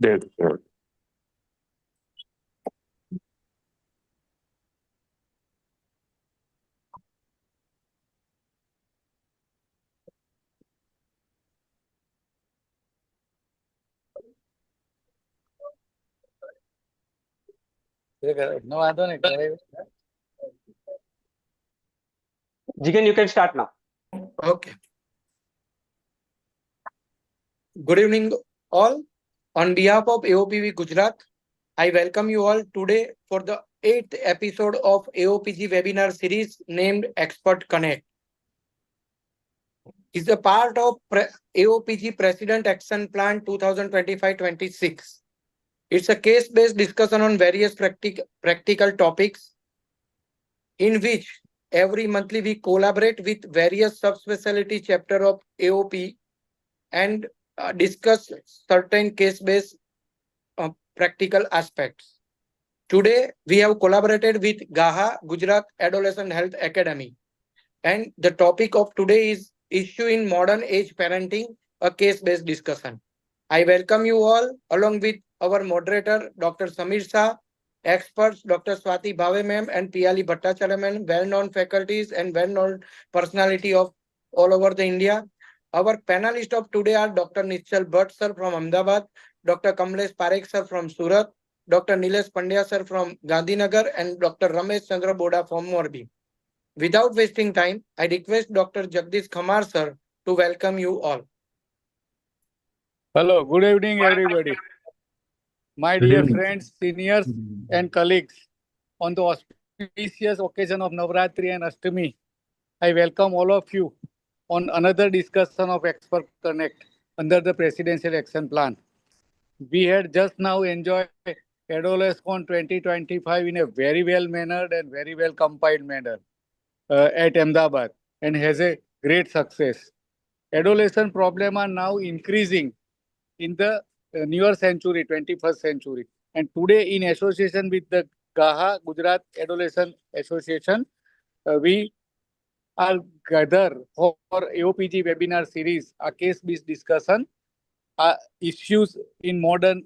That's good. No, I don't know. Jigen, you can start now. Okay. Good evening, all. On behalf of AOPV Gujarat, I welcome you all today for the 8th episode of AOPG webinar series named Expert Connect. It's a part of AOPG President Action Plan 2025-26. It's a case-based discussion on various practical topics in which every monthly we collaborate with various subspecialty chapter of AOP and discuss certain case-based practical aspects. Today, we have collaborated with GAHA, Gujarat Adolescent Health Academy. And the topic of today is issue in modern age parenting, a case-based discussion. I welcome you all along with our moderator, Dr. Samir Shah, experts, Dr. Swati Bhave ma'am and Piyali Bhattacharya ma'am, well-known faculties and well-known personality of all over the India. Our panelists of today are Dr. Nishchal Bhatt sir from Ahmedabad, Dr. Kamlesh Parikh sir from Surat, Dr. Nilesh Pandya sir from Gandhinagar, and Dr. RRameshchandra Boda from Morbi. Without wasting time, I request Dr. Jagdish Khamar sir to welcome you all. Hello, good evening, everybody. My dear friends, seniors, and colleagues, on the auspicious occasion of Navratri and Ashtami, I welcome all of you on another discussion of Expert Connect under the Presidential Action Plan. We had just now enjoyed Adolescent 2025 in a very well mannered and very well compiled manner at Ahmedabad and has a great success. Adolescent problems are now increasing in the newer century, 21st century. And today, in association with the GAHA, Gujarat Adolescent Association, we are gathered for AOPG webinar series, a case-based discussion, issues in modern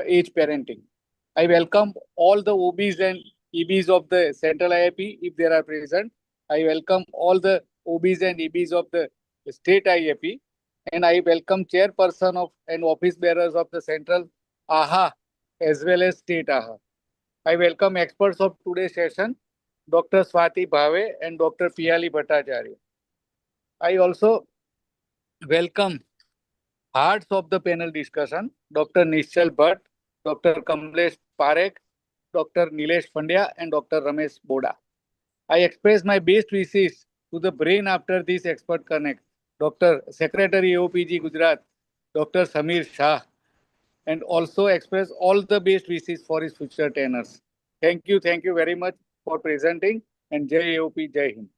age parenting. I welcome all the OBs and EBs of the Central IAP if they are present. I welcome all the OBs and EBs of the State IAP. And I welcome chairperson of and office bearers of the Central AHA as well as State AHA. I welcome experts of today's session, Dr. Swati Bhave and Dr. Piyali Bhattacharya. I also welcome hearts of the panel discussion, Dr. Nishchal Bhatt, Dr. Kamlesh Parikh, Dr. Nilesh Pandya, and Dr. Ramesh Boda. I express my best wishes to the brain after this expert connect, Dr. Secretary AOPG Gujarat, Dr. Samir Shah, and also express all the best wishes for his future tenures. Thank you very much for presenting, and Jai AOP, Jai Hind.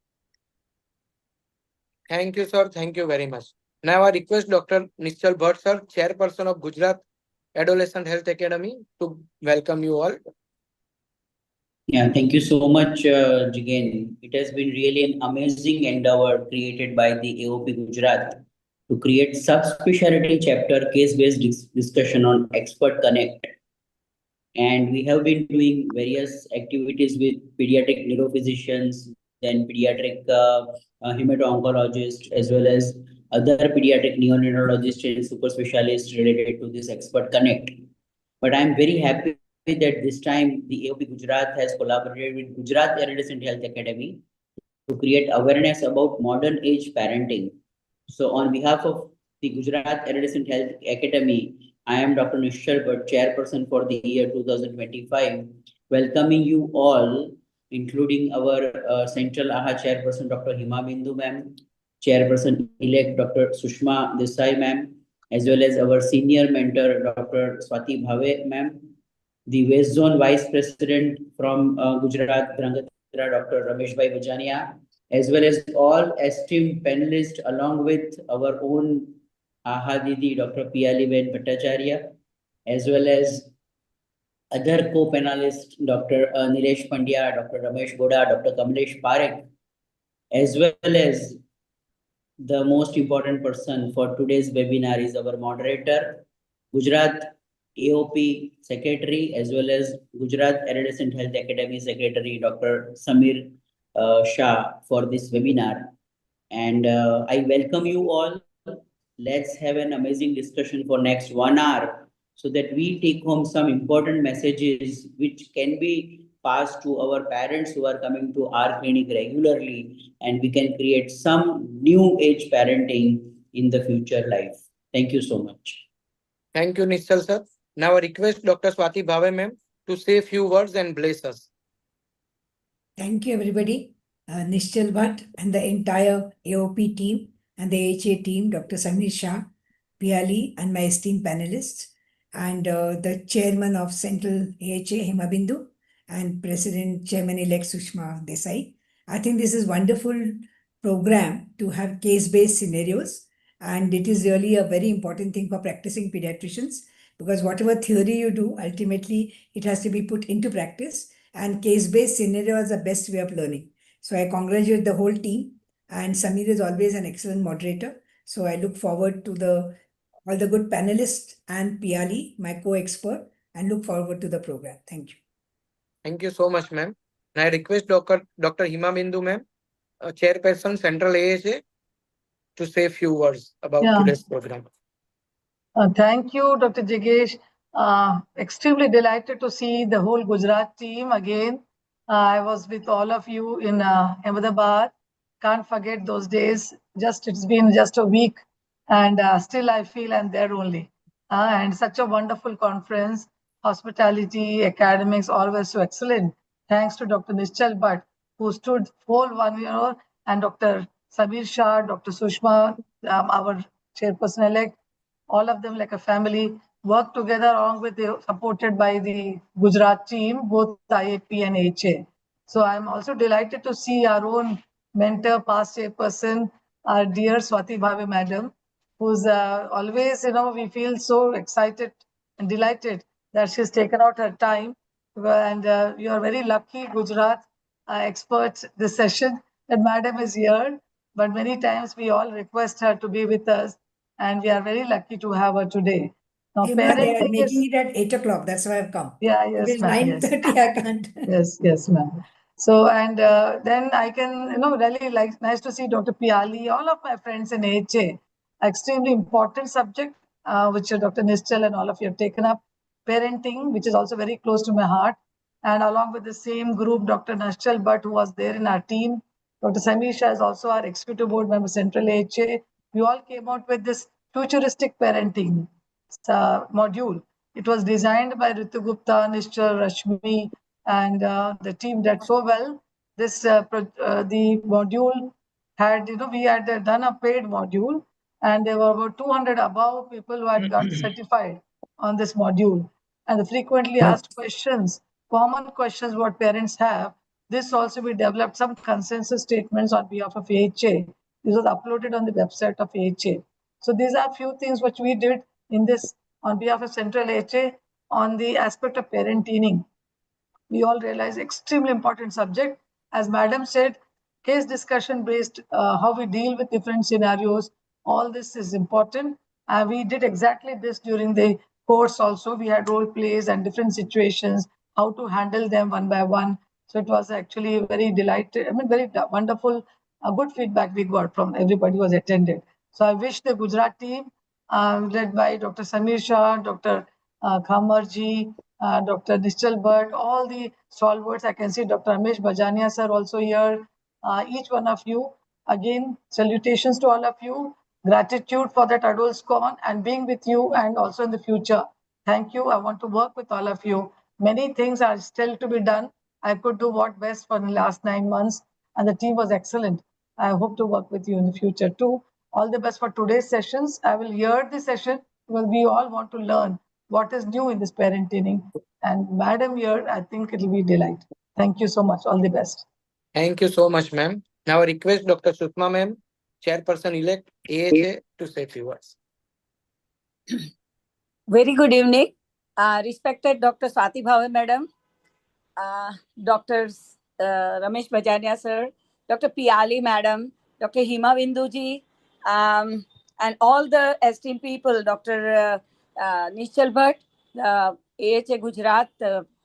Thank you, sir. Thank you very much. Now I request Dr. Nishchal Bhatt sir, chairperson of Gujarat Adolescent Health Academy, to welcome you all. Yeah, thank you so much, Jigen. It has been really an amazing endeavor created by the AOP Gujarat to create subspecialty chapter case-based discussion on Expert Connect. And we have been doing various activities with pediatric neurophysicians, then pediatric hemato-oncologists, as well as other pediatric neonatologists and super specialists related to this Expert Connect. But I'm very happy that this time the AOP Gujarat has collaborated with Gujarat Adolescent Health Academy to create awareness about modern age parenting. So on behalf of the Gujarat Adolescent Health Academy, I am Dr. Nishchal Bhatt, chairperson for the year 2025, welcoming you all, including our Central AHA chairperson, Dr. Hima Bindu ma'am, chairperson-elect Dr. Sushma Desai ma'am, as well as our senior mentor, Dr. Swati Bhave ma'am, the West Zone Vice President from Gujarat, Drangatira, Dr. Rameshbhai Vajania, as well as all esteemed panelists, along with our own AHA Didi, Dr. Piyali Bhattacharya, as well as other co-panelists, Dr. Nilesh Pandya, Dr. Ramesh Boda, Dr. Kamlesh Parikh, as well as the most important person for today's webinar is our moderator, Gujarat AOP Secretary as well as Gujarat Adolescent Health Academy Secretary Dr. Samir Shah for this webinar. And I welcome you all. Let's have an amazing discussion for next 1 hour so that we take home some important messages which can be passed to our parents who are coming to our clinic regularly, and we can create some new age parenting in the future life. Thank you so much. Thank you, Nishchal sir. Now I request Dr. Swati Bhave ma'am to say a few words and bless us. Thank you, everybody. Nishchal Bhatt and the entire AOP team and the AHA team, Dr. Samir Shah, Piali, and my esteemed panelists, and the chairman of Central AHA, Himabindu, and President Chairman-elect Sushma Desai. I think this is wonderful program to have case-based scenarios, and it is really a very important thing for practicing pediatricians, because whatever theory you do, ultimately it has to be put into practice, and case-based scenario is the best way of learning. So I congratulate the whole team, and Samir is always an excellent moderator. So I look forward to all the good panelists and Piali, my co-expert, and look forward to the program. Thank you. Thank you so much, ma'am. Now I request Dr. Himabindu ma'am, chairperson Central AHA, to say a few words about today's program. Thank you, Dr. Jigesh. Extremely delighted to see the whole Gujarat team again. I was with all of you in Ahmedabad. Can't forget those days. It's been just a week, and still I feel I'm there only. And such a wonderful conference. Hospitality, academics, all were so excellent. Thanks to Dr. Nishchal Bhatt, who stood whole 1 year, and Dr. Samir Shah, Dr. Sushma, our chairperson-elect, all of them like a family, work together along with supported by the Gujarat team, both IAP and HA. So I'm also delighted to see our own mentor, past chairperson, our dear Swati Bhave madam, who's always, we feel so excited and delighted that she's taken out her time. And you are very lucky, Gujarat experts, this session, that madam is here. But many times we all request her to be with us, and we are very lucky to have her today. Now, They are parenting making is, it at 8 o'clock. That's why I've come. yeah, If yes, it's ma'am, yes. 9:30, I can't. Yes, ma'am. So, and then I can, really nice to see Dr. Piali, all of my friends in HA. Extremely important subject, which Dr. Nishchal and all of you have taken up. Parenting, which is also very close to my heart. And along with the same group, Dr. Nishchal Bhatt, who was there in our team. Dr. Samir Shah is also our executive board member, Central HA. We all came out with this futuristic parenting module. It was designed by Ritu Gupta, Nishchal, Rashmi, and the team did so well. This the module had, we had done a paid module, and there were about 200 above people who had got certified on this module. And the frequently asked questions, common questions what parents have, this also we developed some consensus statements on behalf of AHA. This was uploaded on the website of AHA. So these are few things which we did in this on behalf of Central AHA on the aspect of parenting. We all realize extremely important subject. As madam said, case discussion based, how we deal with different scenarios. All this is important. We did exactly this during the course also. We had role plays and different situations, how to handle them one by one. So it was actually very very wonderful, good feedback we got from everybody who was attended. So I wish the Gujarat team, led by Dr. Samir Shah, Dr. Khamarji, Dr. Nishchal Bhatt, all the stalwarts. I can see Dr. Ramesh Bajania sir also here. Each one of you, again, salutations to all of you. Gratitude for that adults con and being with you and also in the future. Thank you. I want to work with all of you. Many things are still to be done. I could do what best for the last 9 months, and the team was excellent. I hope to work with you in the future too. All the best for today's sessions. I will hear the session because we all want to learn what is new in this parenting. And madam here, I think it will be a delight. Thank you so much. All the best. Thank you so much, ma'am. Now I request Dr. Sushma ma'am, chairperson-elect AHA, to say a few words. Very good evening. Respected Dr. Swati Bhave madam, Dr. Ramesh Bajania sir, Dr. Piali madam, Dr. Hima Bindu ji, and all the esteemed people, Dr. Nishchal Bhatt, AHA Gujarat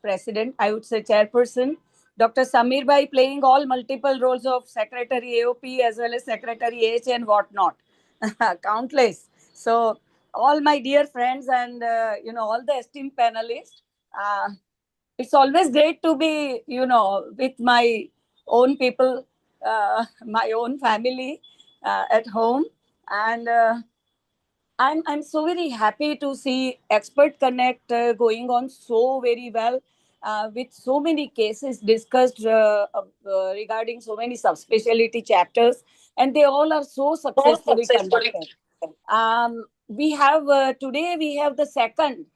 President, I would say Chairperson, Dr. Samir Bhai playing all multiple roles of Secretary AOP as well as Secretary AHA and whatnot, countless. So all my dear friends and all the esteemed panelists, it's always great to be with my own people, my own family at home, and I'm so very happy to see Expert Connect going on so very well, with so many cases discussed regarding so many subspecialty chapters, and they all are so successfully conducted. We have today we have the second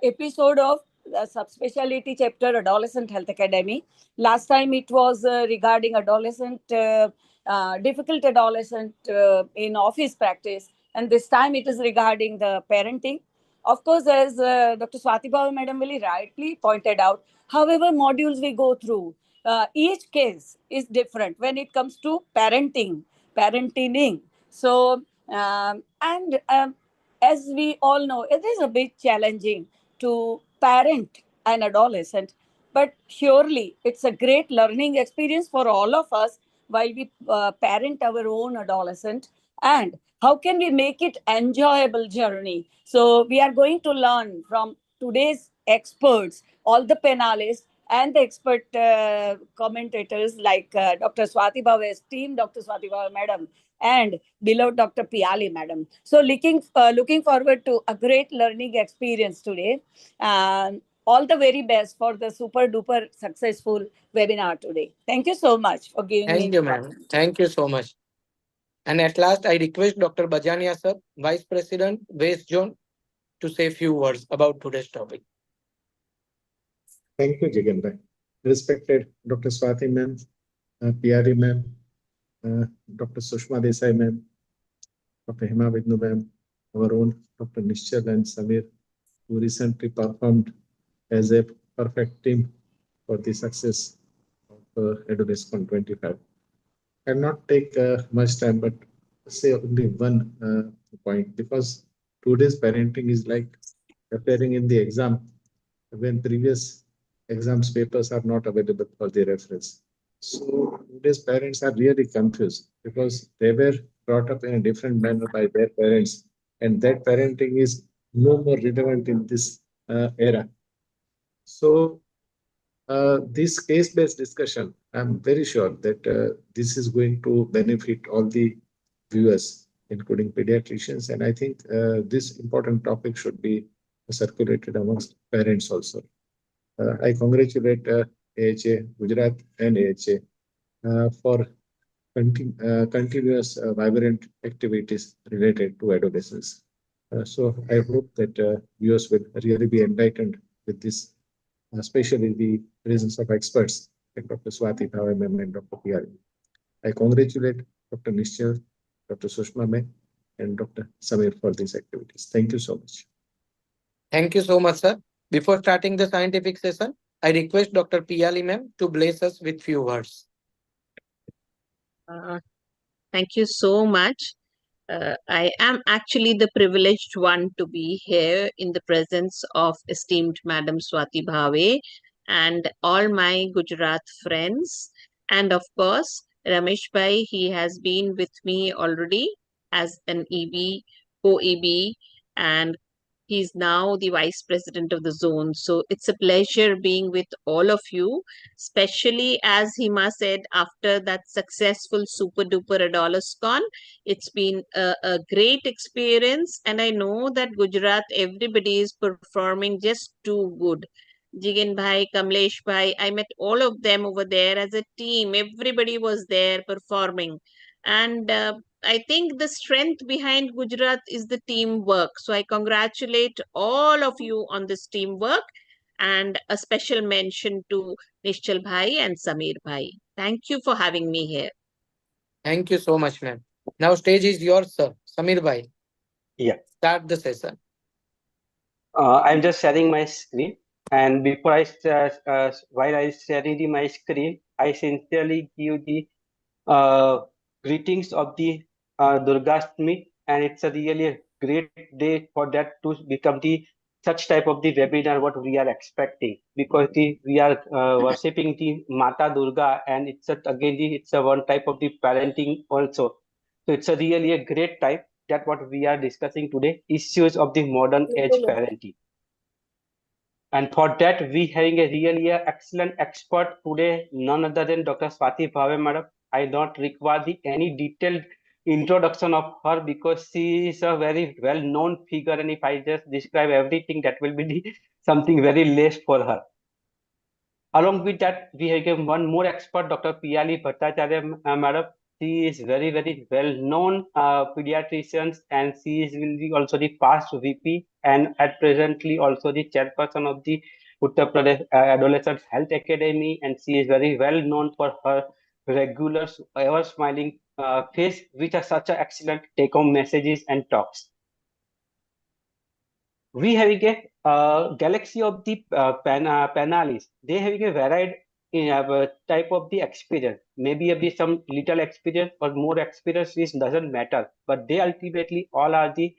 episode of the subspecialty chapter Adolescent Health Academy. Last time it was regarding difficult adolescent in office practice, and this time it is regarding the parenting. Of course, as Dr. Swati Bhave Madam very rightly pointed out, however modules we go through, each case is different when it comes to parenting. So, and as we all know, it is a bit challenging to parent an adolescent, but surely it's a great learning experience for all of us while we parent our own adolescent. And how can we make it enjoyable journey? So we are going to learn from today's experts, all the panelists and the expert commentators like Dr. Swati Bhave's team, Dr. Swati Bhave Madam, and beloved Dr. Piali Madam. So looking forward to a great learning experience today. All the very best for the super duper successful webinar today. Thank you so much for giving me. Thank you, ma'am. Thank you so much. And at last, I request Dr. Bajania sir, Vice President, West Zone, to say a few words about today's topic. Thank you, Jigendra. Respected Dr. Swati ma'am, PRE ma'am, Dr. Sushma Desai ma'am, Dr. Hema Vidnu ma'am, our own Dr. Nishchal and Samir, who recently performed as a perfect team for the success of Adolescent 25. I'll not take much time, but say only one point, because today's parenting is like appearing in the exam when previous exams papers are not available for the reference. So today's parents are really confused because they were brought up in a different manner by their parents, and that parenting is no more relevant in this era. So this case-based discussion, I'm very sure that this is going to benefit all the viewers, including pediatricians, and I think this important topic should be circulated amongst parents also. I congratulate AHA Gujarat and AHA for continuous vibrant activities related to adolescence. So I hope that viewers will really be enlightened with this, especially the presence of experts like Dr. Swati Bhave ma'am and Dr. Piali. I congratulate Dr. Nishchal, Dr. Sushma ma'am, and Dr. Samir for these activities. Thank you so much. Thank you so much, sir. Before starting the scientific session, I request Dr. Piali ma'am to bless us with few words. Thank you so much. I am actually the privileged one to be here in the presence of esteemed Madam Swati Bhave and all my Gujarat friends. And of course, Ramesh Bhai, he has been with me already as an EB, co-EB, and he's now the vice president of the zone. So it's a pleasure being with all of you, especially as Hima said, after that successful super duper Adolescon. It's been a great experience, and I know that Gujarat, everybody is performing just too good. Jigen Bhai, Kamlesh Bhai, I met all of them over there as a team. Everybody was there performing. And I think the strength behind Gujarat is the teamwork. So I congratulate all of you on this teamwork, and a special mention to Nishchal Bhai and Samir Bhai. Thank you for having me here. Thank you so much, ma'am. Now stage is yours, sir. Samir Bhai. Yeah. Start the session. I'm just sharing my screen. And before while I sharing my screen, I sincerely give the greetings of the Durgashtami, and it's a really great day for that to become the such type of the webinar what we are expecting, because we are worshipping the Mata Durga, and it's a one type of the parenting also. So it's a really a great type that what we are discussing today, issues of the modern age parenting. And for that, we having a really excellent expert today, none other than Dr. Swati Bhave, madam. I don't require any detailed introduction of her, because she is a very well-known figure, and if I just describe everything, that will be something very less for her. Along with that, we have one more expert, Dr. Piyali Bhattacharya, madam. She is very, very well-known pediatrician, and she will be also the past VP and at presently also the chairperson of the Uttar Pradesh Adolescent Health Academy, and she is very well known for her regular, ever smiling face, which are such a excellent take-home messages and talks. We having a galaxy of the panelists. They having a varied type of the experience. Maybe some little experience or more experience is doesn't matter, but they ultimately all are the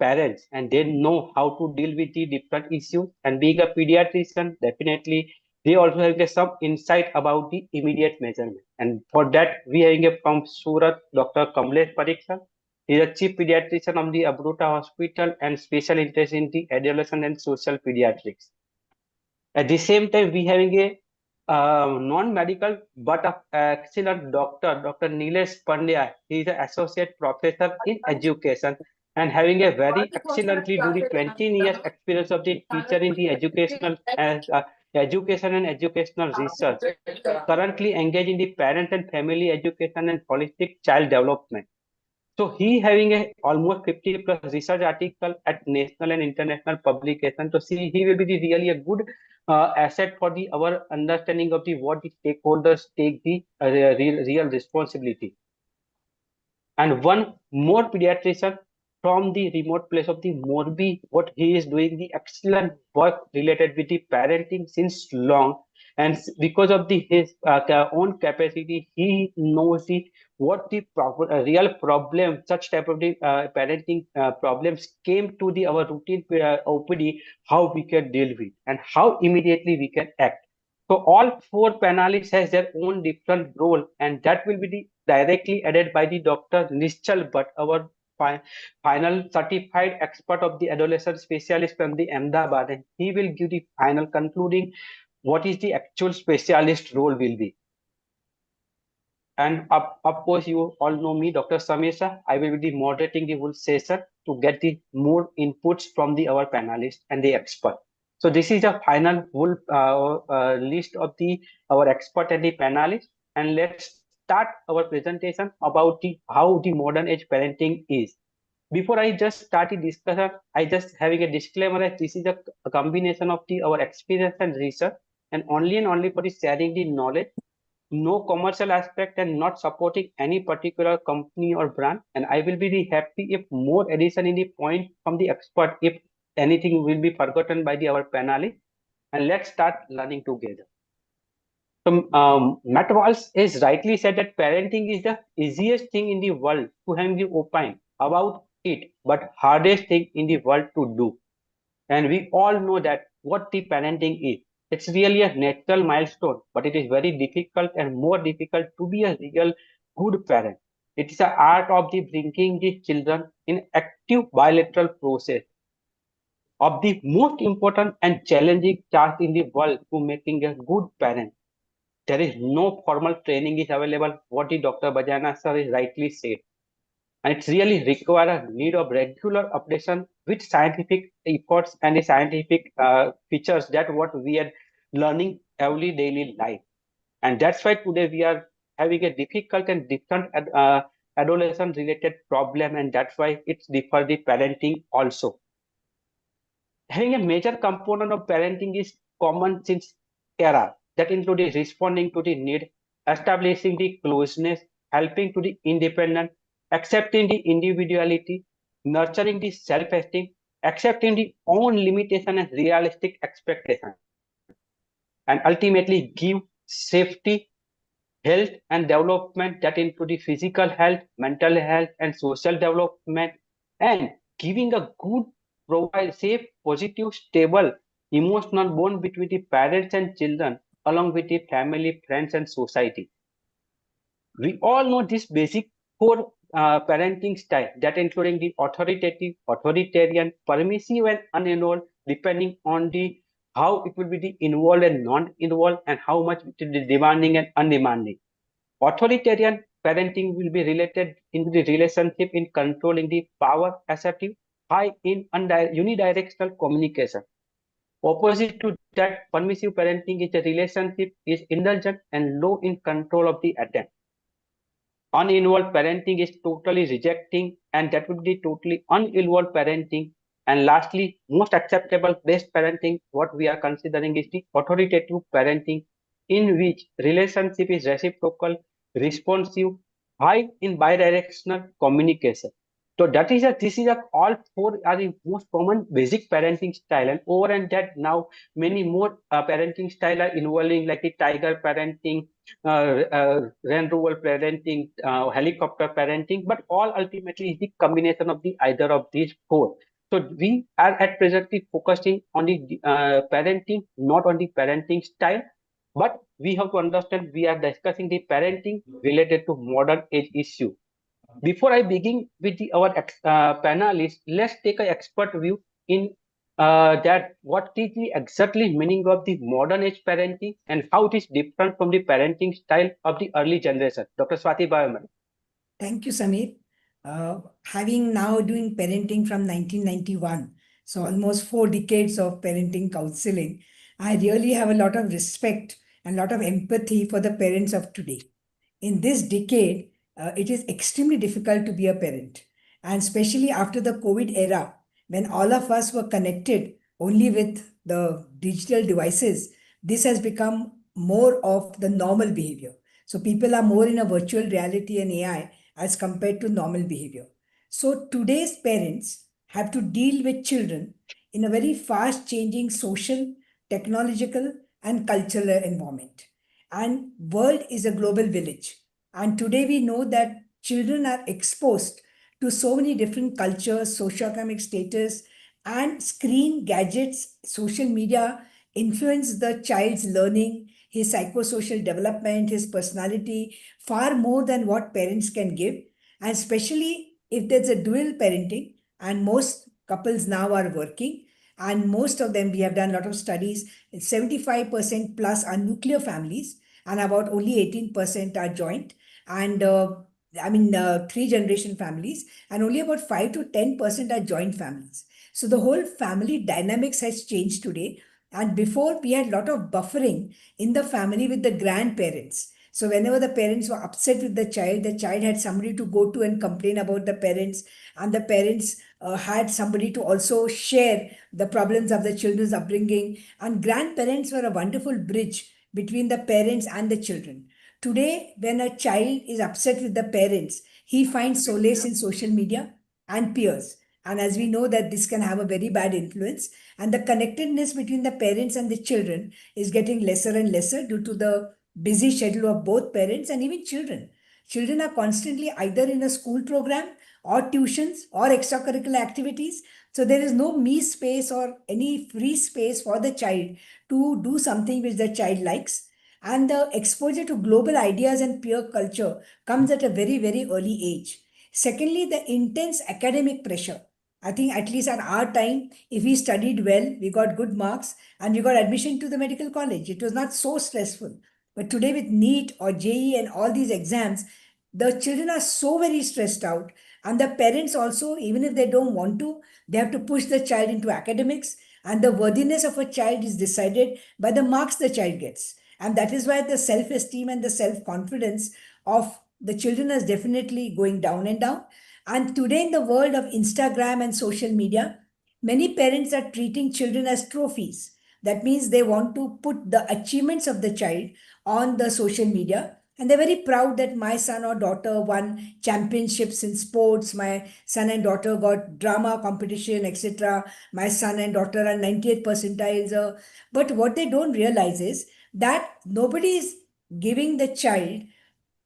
parents, and they know how to deal with the different issues. And being a pediatrician, definitely they also have some insight about the immediate measurement. And for that, we having from Surat, Dr. Kamlesh Parikh. He is a chief pediatrician of the Abruta Hospital and special interest in the adolescent and social pediatrics. At the same time, we having a non-medical but excellent doctor, Dr. Nilesh Pandya. He is an associate professor in education and having a very excellently during 20 years experience of the teacher in the education and educational research. Currently engaged in the parent and family education and holistic child development. So he having a almost 50 plus research article at national and international publication. So see, he will be the really a good asset for the our understanding of the what the stakeholders take the real responsibility. And one more pediatrician from the remote place of the Morbi, what he is doing the excellent work related with the parenting since long, and because of his own capacity, he knows what the real problem, such type of the parenting problems came to the our routine OPD, how we can deal with and how immediately we can act. So all four panelists has their own different role, and that will be directly added by the Dr. Nishchal Bhatt, our final certified expert of the adolescent specialist from the Ahmedabad, and he will give the final concluding what is the actual specialist role will be. And of course, you all know me, Dr. Samir. I will be moderating the whole session to get the more inputs from our panelists and the expert. So this is a final whole list of our expert and the panelists. And let's start our presentation about how the modern age parenting is. Before I just start the discussion, I just having a disclaimer that this is a combination of our experience and research, and only for the sharing the knowledge, no commercial aspect, and not supporting any particular company or brand. And I will be happy if more addition in the point from the expert, if anything will be forgotten by our panelists. And let's start learning together. So Matt Walsh is rightly said that parenting is the easiest thing in the world to have the opine about it, but hardest thing in the world to do. And we all know that what the parenting is. It's really a natural milestone, but it is very difficult and more difficult to be a real good parent. It is an art of the bringing the children in active bilateral process of the most important and challenging task in the world to making a good parent. There is no formal training is available, what the Dr. Bajana sir is rightly said. And it's really require a need of regular updation with scientific efforts and the scientific features that what we are learning every daily life. And that's why today we are having a difficult and different adolescent related problem, and that's why it's differ the parenting also. Having a major component of parenting is common since era that includes responding to the need, establishing the closeness, helping to the independent, accepting the individuality, nurturing the self-esteem, accepting the own limitation and realistic expectation, and ultimately give safety, health and development that include the physical health, mental health, and social development, and giving a good, provide safe, positive, stable, emotional bond between the parents and children, along with the family, friends, and society. We all know this basic core parenting style that including the authoritative, authoritarian, permissive, and uninvolved, depending on the how it will be the involved and non-involved, and how much it will be demanding and undemanding. Authoritarian parenting will be related in the relationship in controlling the power, assertive, high in unidirectional communication. Opposite to that, permissive parenting is a relationship is indulgent and low in control of the attempt. Uninvolved parenting is totally rejecting, and that would be totally uninvolved parenting. And lastly, most acceptable best parenting, what we are considering is the authoritative parenting, in which relationship is reciprocal, responsive, high in bidirectional communication. So that is this is all four are the most common basic parenting style, and over and that now many more parenting style are involving like the tiger parenting, Land Rover parenting, helicopter parenting, but all ultimately is the combination of the either of these four. So we are at presently focusing on the parenting, not on the parenting style, but we have to understand we are discussing the parenting related to modern age issue. Before I begin with our panelists, let's take an expert view in that what is the exactly meaning of the modern age parenting and how it is different from the parenting style of the early generation. Dr. Swati Bhave. Thank you, Samir. Having now doing parenting from 1991, so almost 4 decades of parenting counseling, I really have a lot of respect and a lot of empathy for the parents of today. In this decade, it is extremely difficult to be a parent. And especially after the COVID era, when all of us were connected only with the digital devices, this has become more of the normal behavior. So people are more in a virtual reality and AI as compared to normal behavior. So today's parents have to deal with children in a very fast changing social, technological, and cultural environment. And world is a global village. And today we know that children are exposed to so many different cultures, socioeconomic status, and screen gadgets, social media influence the child's learning, his psychosocial development, his personality, far more than what parents can give. And especially if there's a dual parenting, and most couples now are working, and most of them, we have done a lot of studies, 75% plus are nuclear families, and about only 18% are joint. And 3 generation families, and only about 5 to 10% are joint families. So the whole family dynamics has changed today. And before, we had a lot of buffering in the family with the grandparents. So whenever the parents were upset with the child had somebody to go to and complain about the parents, and the parents had somebody to also share the problems of the children's upbringing. And grandparents were a wonderful bridge between the parents and the children. Today, when a child is upset with the parents, he finds solace in social media and peers. And as we know that this can have a very bad influence, and the connectedness between the parents and the children is getting lesser and lesser due to the busy schedule of both parents and even children. Children are constantly either in a school program or tuitions or extracurricular activities. So there is no me space or any free space for the child to do something which the child likes. And the exposure to global ideas and peer culture comes at a very, very early age. Secondly, the intense academic pressure. I think at least at our time, if we studied well, we got good marks and we got admission to the medical college. It was not so stressful. But today with NEET or JEE and all these exams, the children are so very stressed out. And the parents also, even if they don't want to, they have to push the child into academics. And the worthiness of a child is decided by the marks the child gets. And that is why the self-esteem and the self-confidence of the children is definitely going down and down. And today in the world of Instagram and social media, many parents are treating children as trophies. That means they want to put the achievements of the child on the social media. And they're very proud that my son or daughter won championships in sports. My son and daughter got drama competition, etc. My son and daughter are 98th percentiles. But what they don't realize is that nobody is giving the child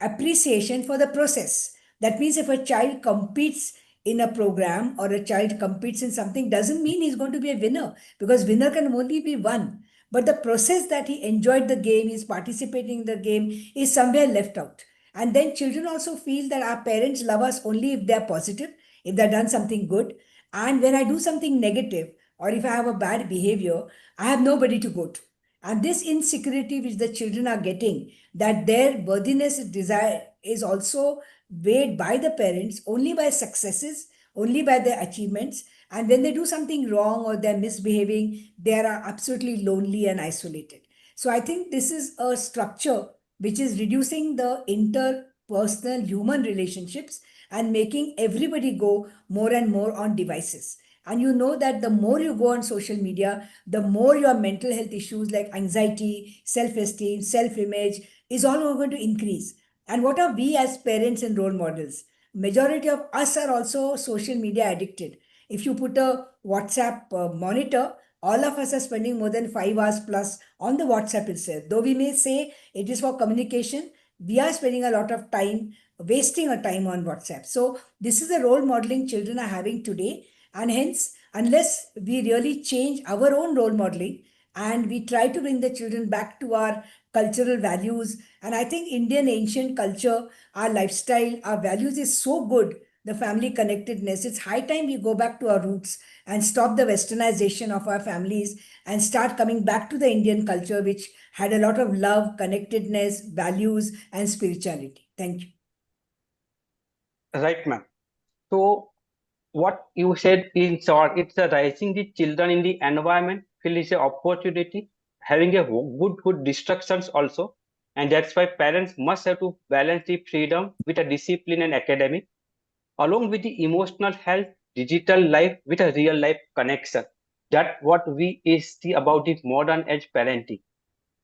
appreciation for the process. That means if a child competes in a program or a child competes in something doesn't mean he's going to be a winner, because winner can only be one. But the process that he enjoyed the game, he's participating in the game, is somewhere left out. And then children also feel that our parents love us only if they're positive, if they've done something good. And when I do something negative, or if I have a bad behavior, I have nobody to go to. And this insecurity which the children are getting, that their worthiness desire is also weighed by the parents only by successes, only by their achievements. And when they do something wrong or they're misbehaving, they are absolutely lonely and isolated. So I think this is a structure which is reducing the interpersonal human relationships and making everybody go more and more on devices. And you know that the more you go on social media, the more your mental health issues like anxiety, self-esteem, self-image is all going to increase. And what are we as parents and role models? Majority of us are also social media addicted. If you put a WhatsApp monitor, all of us are spending more than 5 hours plus on the WhatsApp itself. Though we may say it is for communication, we are spending a lot of time, wasting our time on WhatsApp. So this is a role modeling children are having today. And hence, unless we really change our own role modeling and we try to bring the children back to our cultural values, and I think Indian ancient culture, our lifestyle, our values is so good, the family connectedness, it's high time we go back to our roots and stop the westernization of our families and start coming back to the Indian culture, which had a lot of love, connectedness, values, and spirituality. Thank you. Right, ma'am. So what you said in short, it's a raising the children in the environment, feel is an opportunity, having a good distractions also. And that's why parents must have to balance the freedom with a discipline and academic, along with the emotional health, digital life with a real life connection. That what we is the about the modern age parenting.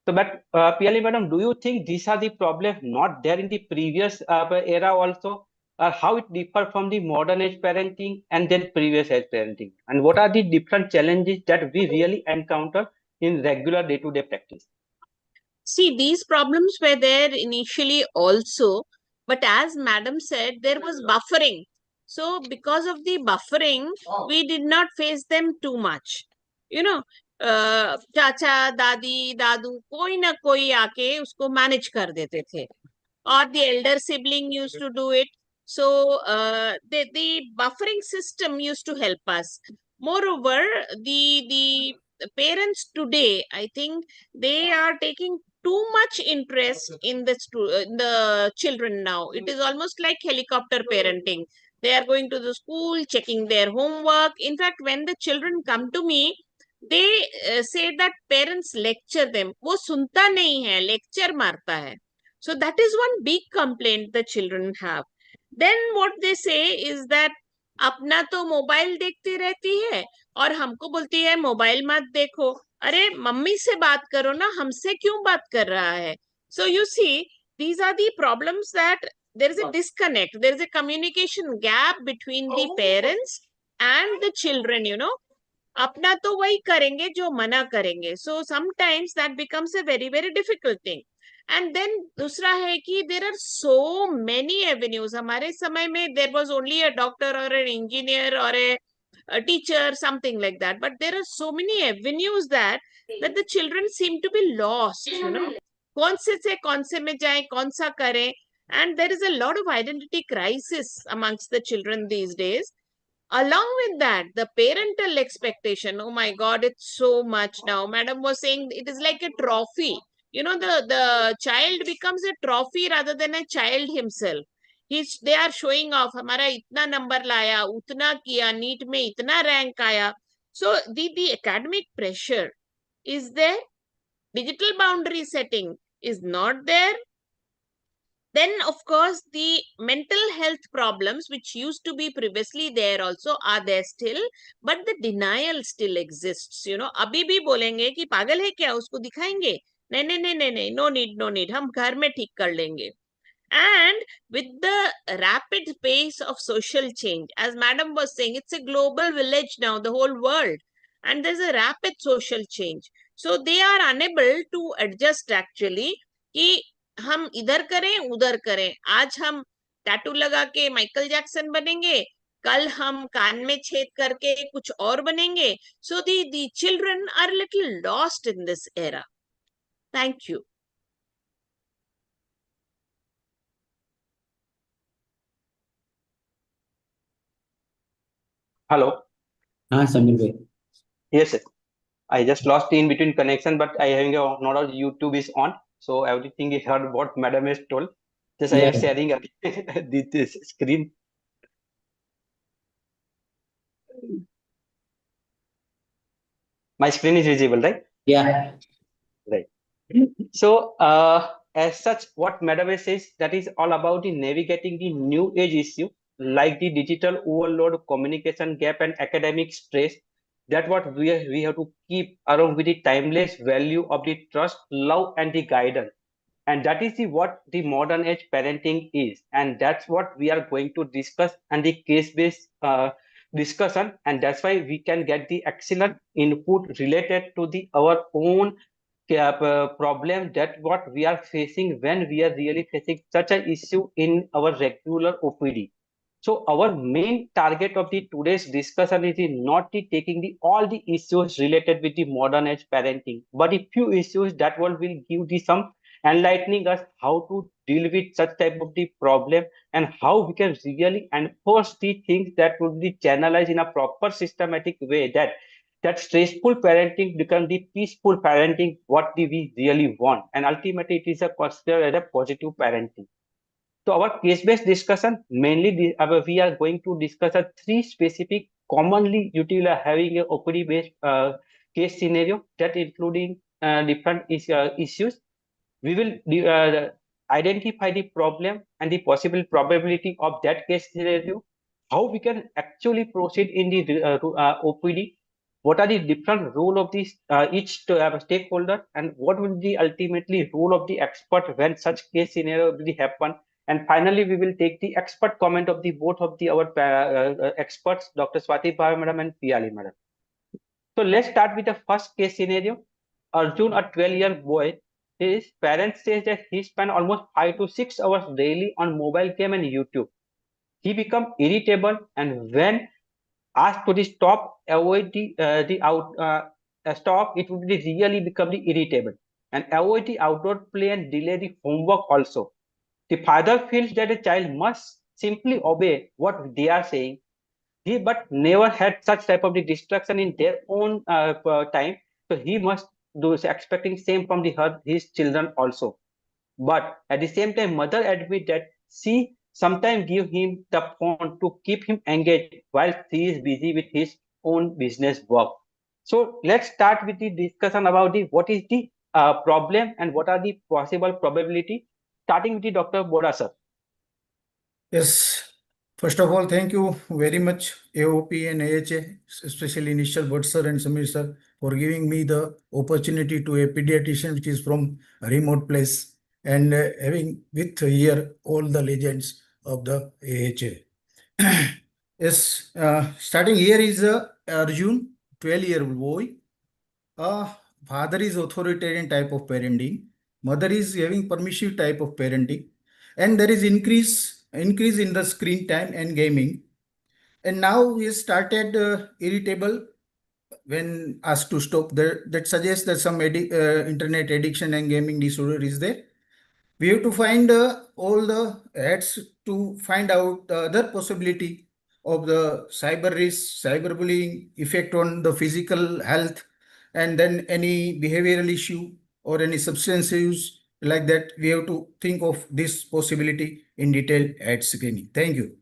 So, but PLE madam, do you think these are the problems not there in the previous era also? How it differ from the modern age parenting and then previous age parenting? And what are the different challenges that we really encounter in regular day-to-day practice? See, these problems were there initially also, but as Madam said, there was buffering. So, because of the buffering, we did not face them too much. You know, चाचा दादी दादू कोई ना कोई आके उसको manage कर देते थे, or the elder sibling used to do it. So the buffering system used to help us. Moreover, the parents today, I think they are taking too much interest in the children now. It is almost like helicopter parenting. They are going to the school, checking their homework. In fact, when the children come to me, they say that parents lecture them. वो सुनता नहीं है, lecture मारता है. So that is one big complaint the children have. Then what they say is that अपना तो mobile देखती रहती है और हमको बोलती है मोबाइल मत देखो. अरे मम्मी से बात करो ना, हमसे क्यों बात कर रहा है? So you see, these are the problems that there is a disconnect. There is a communication gap between the parents and the children, you know. अपना तो वही करेंगे जो मना करेंगे. So sometimes that becomes a very, very difficult thing. And then दूसरा है कि there are so many avenues. हमारे समय में there was only a doctor or an engineer or a teacher, something like that. But there are so many avenues that the children seem to be lost, you know. कौन से में जाएं, कौन सा करें? And there is a lot of identity crisis amongst the children these days. Along with that, the parental expectation, oh my God, it's so much now. Madam was saying it is like a trophy. You know, the child becomes a trophy rather than a child himself. They are showing off, हमारा इतना number लाया, उतना किया, NEET में इतना rank आया. So the academic pressure is there. Digital boundary setting is not there. Then, of course, the mental health problems, which used to be previously there also, are there still, but the denial still exists. You know, अभी भी बोलेंगे कि पागल है क्या, उसको दिखाएंगे? नहीं नहीं नहीं नहीं नहीं, no need, हम घर में ठीक कर लेंगे. And with the rapid pace of social change, as Madam was saying, it's a global village now, the whole world, and there's a rapid social change. So they are unable to adjust actually कि हम इधर करें उधर करें. आज हम tattoo लगा के माइकल जैक्सन बनेंगे, कल हम कान में छेद करके कुछ और बनेंगे. So the children are little lost in this era. Thank you. Hello. Samir bhai. Yes, sir. I just lost in between connection, but I having a not all YouTube is on, so everything is heard what Madam has told. Just I am sharing this screen. My screen is visible, right? Yeah. Right. So, as such, what Madam says, that is all about the navigating the new age issue, like the digital overload, communication gap, and academic stress. That what we have to keep along with the timeless value of the trust, love, and the guidance. And that is what the modern age parenting is, and that's what we are going to discuss and the case-based discussion, and that's why we can get the excellent input related to the our own problem that what we are facing when we are really facing such an issue in our regular OPD. So our main target of the today's discussion is not the taking the all the issues related with the modern age parenting, but a few issues that will give the some enlightening us how to deal with such type of the problem and how we can really enforce the things that would be channelized in a proper systematic way, that stressful parenting become the peaceful parenting what we really want, and ultimately it is a considered as a positive parenting. So our case-based discussion mainly we are going to discuss three specific commonly utilized having a OPD-based case scenario that including different issues. We will identify the problem and the possible probability of that case scenario, how we can actually proceed in the OPD, what are the different role of this each stakeholder, and what will be ultimately role of the expert when such case scenario will happen. And finally, we will take the expert comment of the both of the our experts, Dr. Swati Bhave madam and Piali madam. So let's start with the first case scenario. Arjun, a 12-year boy, his parents say that he spent almost 5 to 6 hours daily on mobile game and YouTube. He become irritable, and when asked to stop, avoid the out stop, it would be really become the irritable and avoid the outdoor play and delay the homework also. The father feels that a child must simply obey what they are saying. He but never had such type of the distraction in their own time, so he must do expecting same from his children also. But at the same time, mother admit that she sometimes give him the phone to keep him engaged while he is busy with his own business work. So let's start with the discussion about the what is the problem and what are the possible probability, starting with the Dr. Boda sir. Yes. First of all, thank you very much, AOP and AHA, especially Nishchal, Bhatt sir and Samir sir, for giving me the opportunity to a pediatrician which is from a remote place and having with here all the legends of the AHA. Yes, starting here is Arjun, 12-year-old boy. Father is authoritarian type of parenting. Mother is having permissive type of parenting. And there is increase in the screen time and gaming. And now he started irritable when asked to stop. That suggests that some internet addiction and gaming disorder is there. We have to find all the ads to find out the other possibility of the cyber risk, cyberbullying effect on the physical health, and then any behavioral issue or any substance use like that. We have to think of this possibility in detail at screening. Thank you.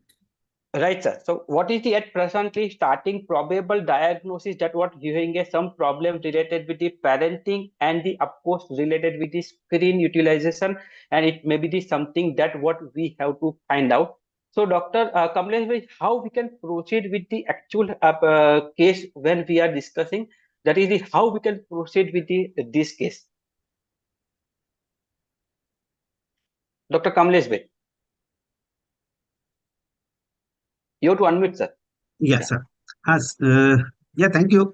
Right, sir. So what is the at presently starting probable diagnosis that what having some problem related with the parenting and the of course related with the screen utilization, and it may be the something that what we have to find out. So Dr. Kamlesh, how we can proceed with the actual case when we are discussing, that is the how we can proceed with the this case. Dr. Kamlesh bhai. You have to unmute, sir. Yes, sir. Yeah, thank you.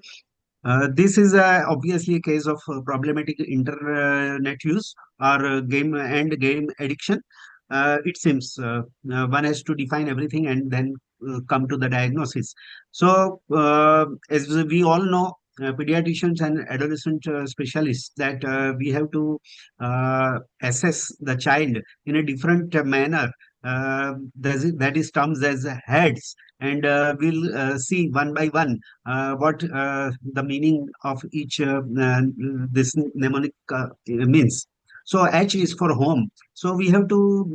This is obviously a case of problematic internet use or game addiction. It seems one has to define everything and then come to the diagnosis. So, as we all know, pediatricians and adolescent specialists, that we have to assess the child in a different manner. That is terms as heads, and we'll see one by one what the meaning of each this mnemonic means. So H is for home. So we have to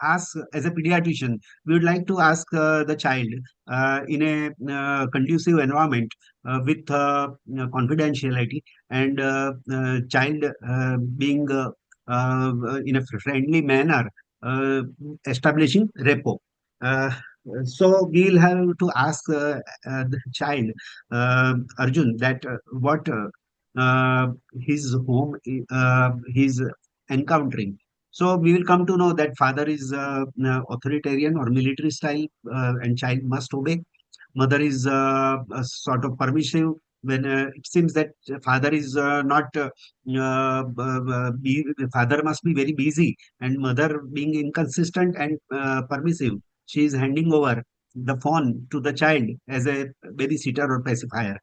ask, as a pediatrician, we would like to ask the child in a conducive environment with confidentiality, and child being in a friendly manner, uh, establishing rapport. Uh, so we'll have to ask the child, Arjun, that what his home he's encountering. So we will come to know that father is authoritarian or military style, and child must obey. Mother is sort of permissive, when it seems that father is not father must be very busy, and mother being inconsistent and permissive, she is handing over the phone to the child as a babysitter or pacifier.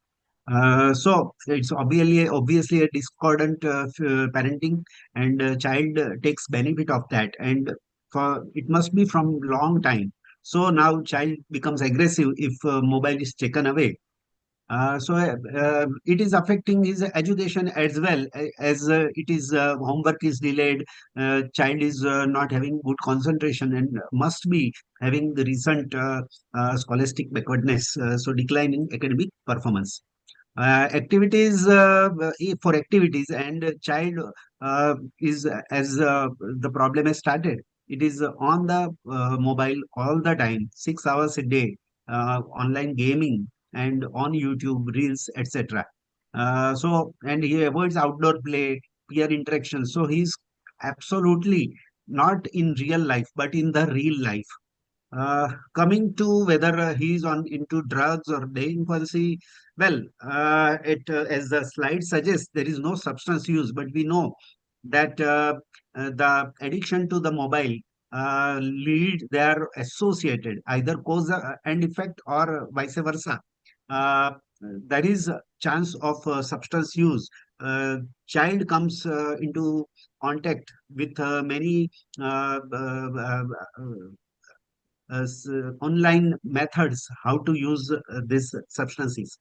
So it's obviously a discordant parenting, and child takes benefit of that, and for it must be from long time. So now child becomes aggressive if mobile is taken away. It is affecting his education as well, as it is homework is delayed. Child is not having good concentration and must be having the recent scholastic backwardness, so decline in academic performance. Activities for activities, and child is as the problem has started, it is on the mobile all the time, 6 hours a day, online gaming and on YouTube reels, etc. And he avoids outdoor play, peer interaction, so he's absolutely not in real life but in the real life. Coming to whether he is on into drugs or delinquency, well, as the slide suggests, there is no substance use, but we know that the addiction to the mobile they are associated, either cause and effect or vice versa. Uh, there is a chance of substance use. Child comes into contact with many online methods how to use these substances.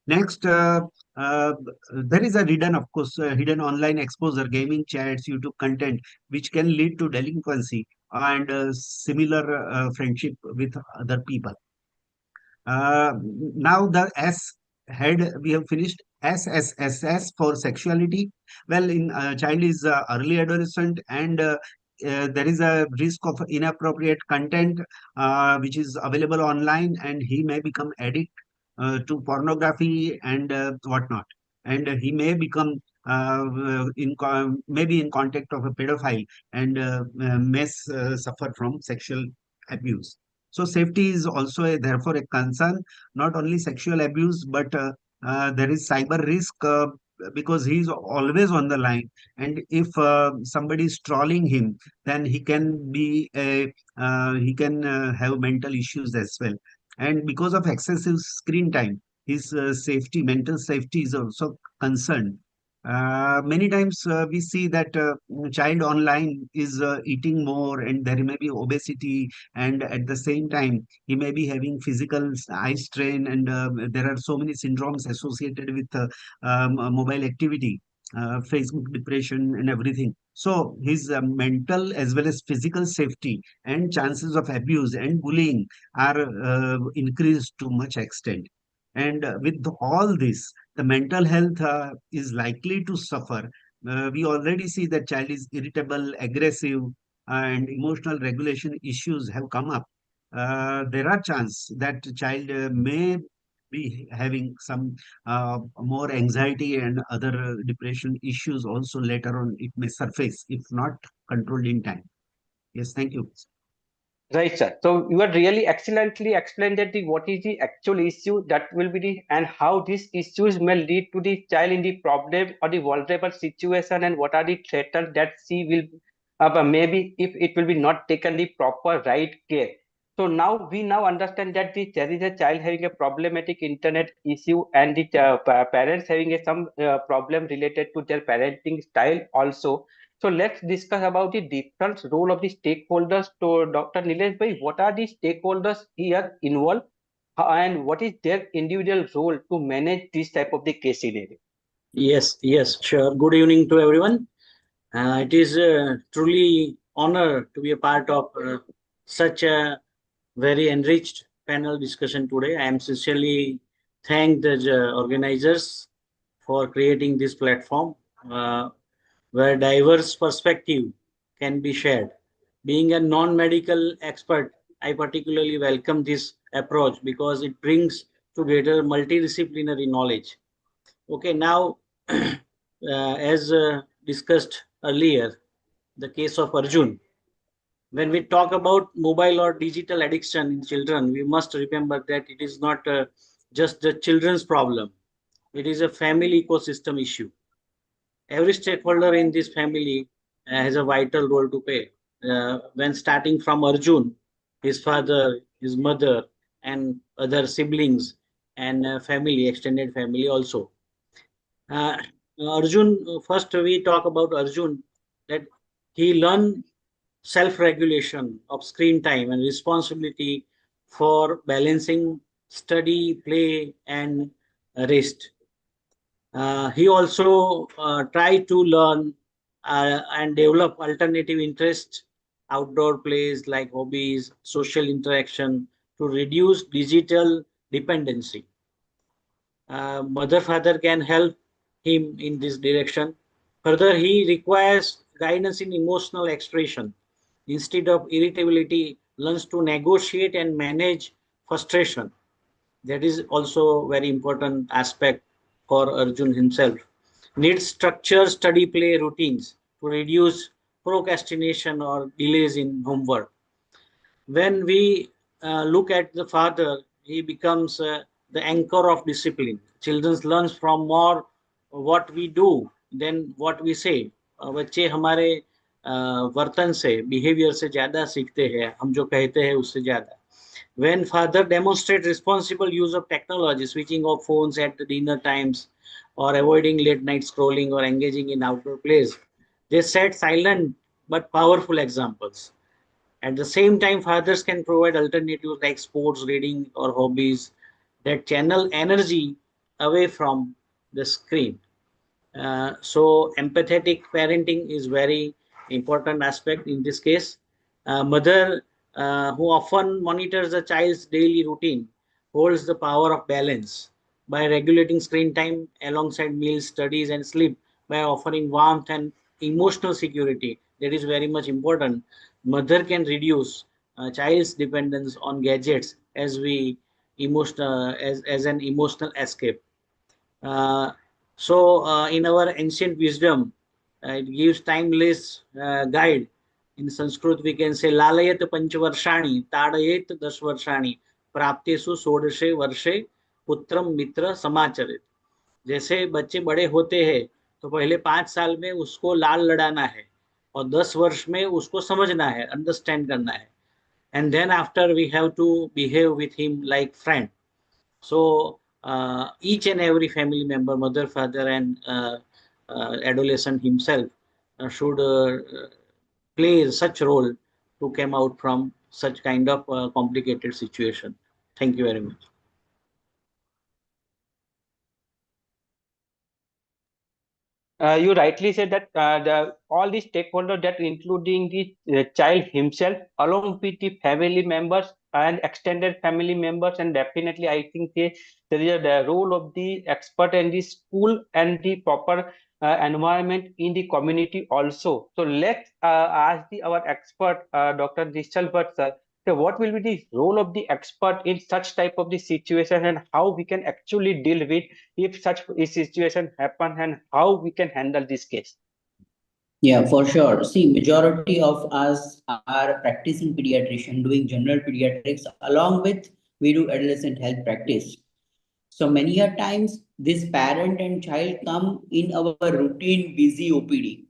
Next, there is a hidden, of course, hidden online exposure, gaming chats, YouTube content, which can lead to delinquency and similar friendship with other people. Now the S head we have finished. SSSS for sexuality. Well, in child is early adolescent, and there is a risk of inappropriate content which is available online, and he may become addict to pornography and whatnot, and he may become maybe in contact of a pedophile, and may suffer from sexual abuse. So safety is also therefore a concern, not only sexual abuse, but there is cyber risk because he is always on the line. And if somebody is trolling him, then he can have mental issues as well. And because of excessive screen time, his mental safety is also concerned. Many times we see that child online is eating more, and there may be obesity, and at the same time he may be having physical eye strain, and there are so many syndromes associated with mobile activity, Facebook depression and everything. So his mental as well as physical safety and chances of abuse and bullying are increased to much extent. And with all this, the mental health is likely to suffer. We already see that child is irritable, aggressive, and emotional regulation issues have come up. There are chances that child may be having some more anxiety and other depression issues also later on. It may surface if not controlled in time. Yes, thank you. Right, sir. So you are really excellently explained that what is the actual issue that will be and how these issues may lead to the child in the problem or the vulnerable situation, and what are the threats that she will maybe if it will be not taken the proper right care. So now we understand that there is a child having a problematic internet issue, and the parents having some problem related to their parenting style also. So let's discuss about the different role of the stakeholders. To Dr. Nilesh bhai, what are the stakeholders here involved, and what is their individual role to manage this type of the case scenario? Yes, sure. Good evening to everyone. It is truly honor to be a part of such a very enriched panel discussion today. I am sincerely thank the organizers for creating this platform uh, where diverse perspective can be shared. Being a non-medical expert, I particularly welcome this approach because it brings together multidisciplinary knowledge. Okay, now as discussed earlier, the case of Arjun. When we talk about mobile or digital addiction in children, we must remember that it is not just the children's problem. It is a family ecosystem issue. Every stakeholder in this family has a vital role to play. When starting from Arjun, his father, his mother, and other siblings and family, extended family also. Uh, Arjun, first we talk about Arjun, that he learned self-regulation of screen time and responsibility for balancing study, play, and rest. He also tried to learn and develop alternative interests, outdoor plays like hobbies, social interaction to reduce digital dependency. Mother father can help him in this direction. Further, he requires guidance in emotional expression. Instead of irritability, learns to negotiate and manage frustration. That is also very important aspect for Arjun himself. Needs structured study play routines to reduce procrastination or delays in homework. When we look at the father, he becomes the anchor of discipline. Children learn from more what we do than what we say. बच्चे हमारे वर्तन से, behaviour से ज्यादा सीखते हैं, हम जो कहते हैं उससे ज्यादा. When father demonstrate responsible use of technology, switching off phones at the dinner times, or avoiding late night scrolling or engaging in outdoor plays, they set silent but powerful examples. At the same time, fathers can provide alternatives like sports, reading, or hobbies that channel energy away from the screen. So empathetic parenting is very important aspect in this case. Mother who often monitors the child's daily routine holds the power of balance by regulating screen time alongside meals, studies, and sleep, by offering warmth and emotional security. That is very much important. Mother can reduce child's dependence on gadgets as we emotional as an emotional escape. Uh, in our ancient wisdom, it gives timeless guide. In Sanskrit, we can say, Lalayat panchavarshani, tadayet dasvarshani, praptesu sodashe varshe, putram mitra samacharit. जैसे बच्चे बड़े होते हैं तो पहले 5 साल में उसको लाल लड़ाना है और 10 वर्ष में उसको समझना है, अंडरस्टैंड करना है. And then after we have to behave with him like friend. So each and every family member, mother, father, and adolescent himself should play such role to come out from such kind of complicated situation. Thank you very much. You rightly said that all the stakeholders, that including the child himself, along with the family members and extended family members, and definitely I think there is the role of the expert in the school and the proper environment in the community also. So let's ask our expert, Dr. Nishchal Bhatt sir. So what will be the role of the expert in such type of the situation, and how we can actually deal with if such a situation happen, and how we can handle this case? Yeah, for sure. See, majority of us are practicing pediatrician, doing general pediatrics, along with we do adolescent health practice. So many a times this parent and child come in our routine busy OPD.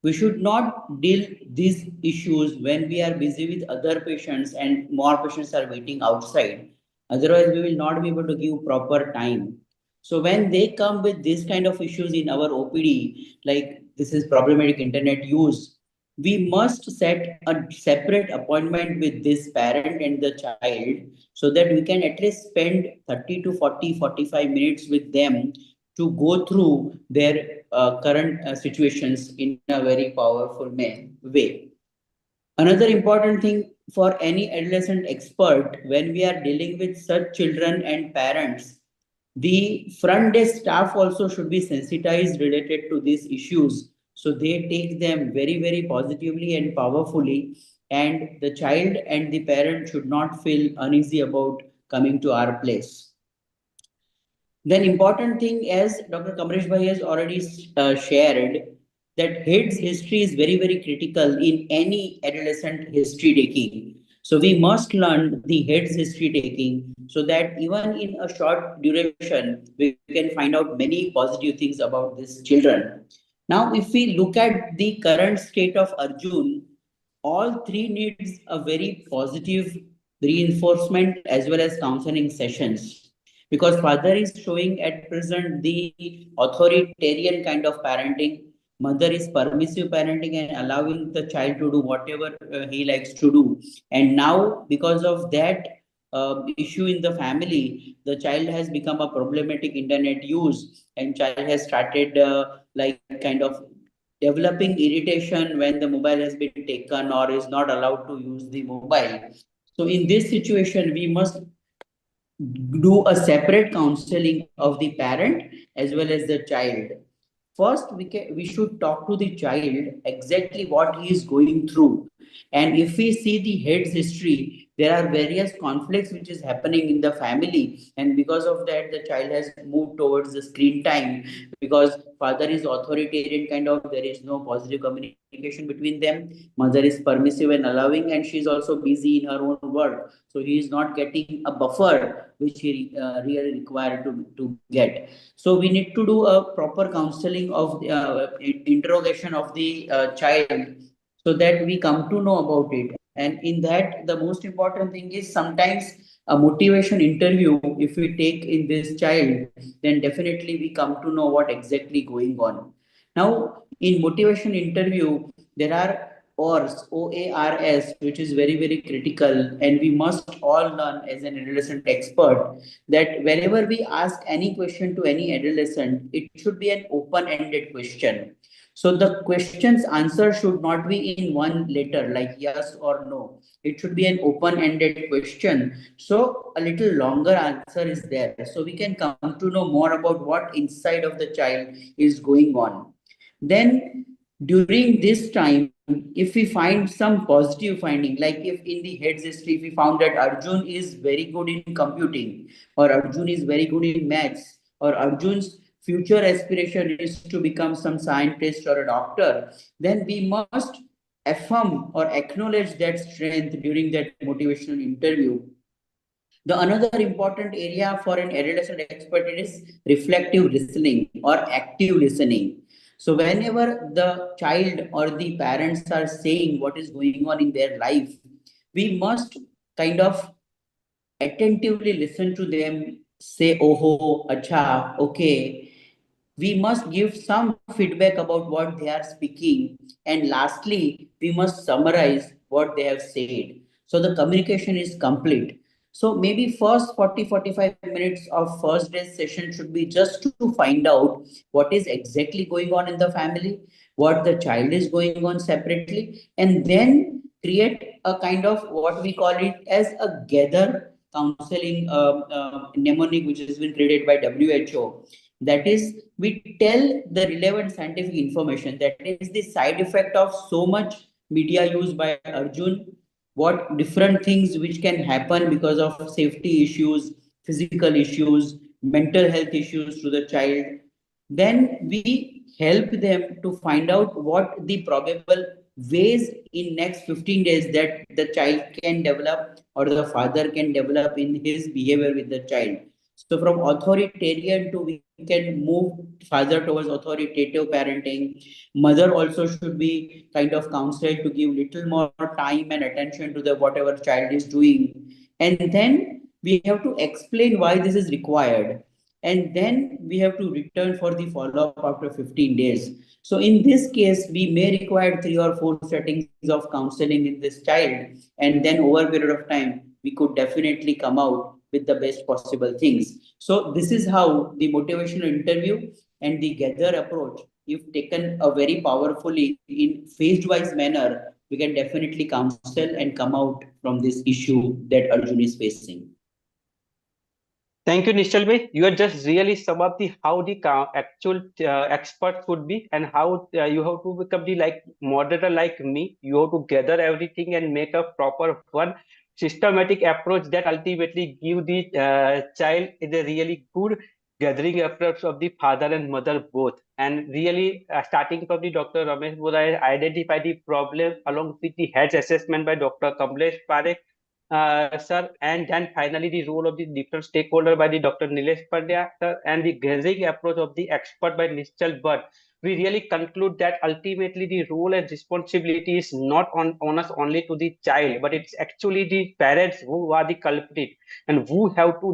We should not deal these issues when we are busy with other patients and more patients are waiting outside. Otherwise, we will not be able to give proper time. So when they come with this kind of issues in our OPD, like this is problematic internet use, we must set a separate appointment with this parent and the child so that we can at least spend 30 to 40, 45 minutes with them to go through their current situations in a very powerful way. Another important thing for any adolescent expert when we are dealing with such children and parents, the front desk staff also should be sensitized related to these issues. So they take them very, very positively and powerfully. And the child and the parent should not feel uneasy about coming to our place. Then important thing, as Dr. Kamlesh Bhai has already shared, that head's history is very, very critical in any adolescent history taking. So we must learn the head's history taking so that even in a short duration, we can find out many positive things about these children. Now, if we look at the current state of Arjun, all three needs a very positive reinforcement as well as counseling sessions, because father is showing at present the authoritarian kind of parenting, mother is permissive parenting and allowing the child to do whatever he likes to do. And now because of that issue in the family, the child has become a problematic internet use and child has started like kind of developing irritation when the mobile has been taken or is not allowed to use the mobile. So in this situation, we must do a separate counseling of the parent as well as the child. First, we should talk to the child exactly what he is going through. And if we see the head's history, there are various conflicts which is happening in the family. And because of that, the child has moved towards the screen time because father is authoritarian kind of, there is no positive communication between them. Mother is permissive and allowing, and she is also busy in her own work. So he is not getting a buffer which he really required to get. So we need to do a proper counseling of the interrogation of the child so that we come to know about it. And in that, the most important thing is sometimes a motivation interview, if we take in this child, then definitely we come to know what exactly going on. Now, in motivation interview, there are ORS, OARS, which is very, very critical. And we must all learn as an adolescent expert that whenever we ask any question to any adolescent, it should be an open-ended question. So the question's answer should not be in one letter like yes or no. It should be an open-ended question. So a little longer answer is there. So we can come to know more about what inside of the child is going on. Then during this time, if we find some positive finding, like if in the heads history, if we found that Arjun is very good in computing, or Arjun is very good in maths, or Arjun's future aspiration is to become some scientist or a doctor, then we must affirm or acknowledge that strength during that motivational interview. The another important area for an adolescent expert is reflective listening or active listening. So whenever the child or the parents are saying what is going on in their life, we must kind of attentively listen to them, say, oh, acha, okay. We must give some feedback about what they are speaking. And lastly, we must summarize what they have said. So the communication is complete. So maybe first 40, 45 minutes of first day session should be just to find out what is exactly going on in the family, what the child is going on separately, and then create a kind of what we call it as a gather counseling mnemonic which has been created by WHO. That is, we tell the relevant scientific information, that is the side effect of so much media use by Arjun, what different things which can happen because of safety issues, physical issues, mental health issues to the child. Then we help them to find out what the probable ways in next 15 days that the child can develop or the father can develop in his behavior with the child. So from authoritarian to we can move further towards authoritative parenting. Mother also should be kind of counseled to give little more time and attention to the whatever child is doing. And then we have to explain why this is required. And then we have to return for the follow-up after 15 days. So in this case, we may require 3 or 4 settings of counseling in this child. And then over a period of time, we could definitely come out with the best possible things. So this is how the motivational interview and the gather approach, if taken a very powerfully in phased wise manner, we can definitely counsel and come out from this issue that Arjun is facing. Thank you, Nishchal bhai. You are just really sum up the how the actual expert should be, and how you have to become the like moderator like me. You have to gather everything and make a proper one systematic approach that ultimately give the child is a really good gathering approach of the father and mother both. And really starting from the Dr. Ramesh Boda identify the problem along with the health assessment by Dr. Kamlesh Parikh, sir, and then finally the role of the different stakeholder by the Dr. Nilesh Pandya, sir, and the gathering approach of the expert by Nishchal Bhatt. We really conclude that ultimately the role and responsibility is not on us only to the child, but it's actually the parents who are the culprit, and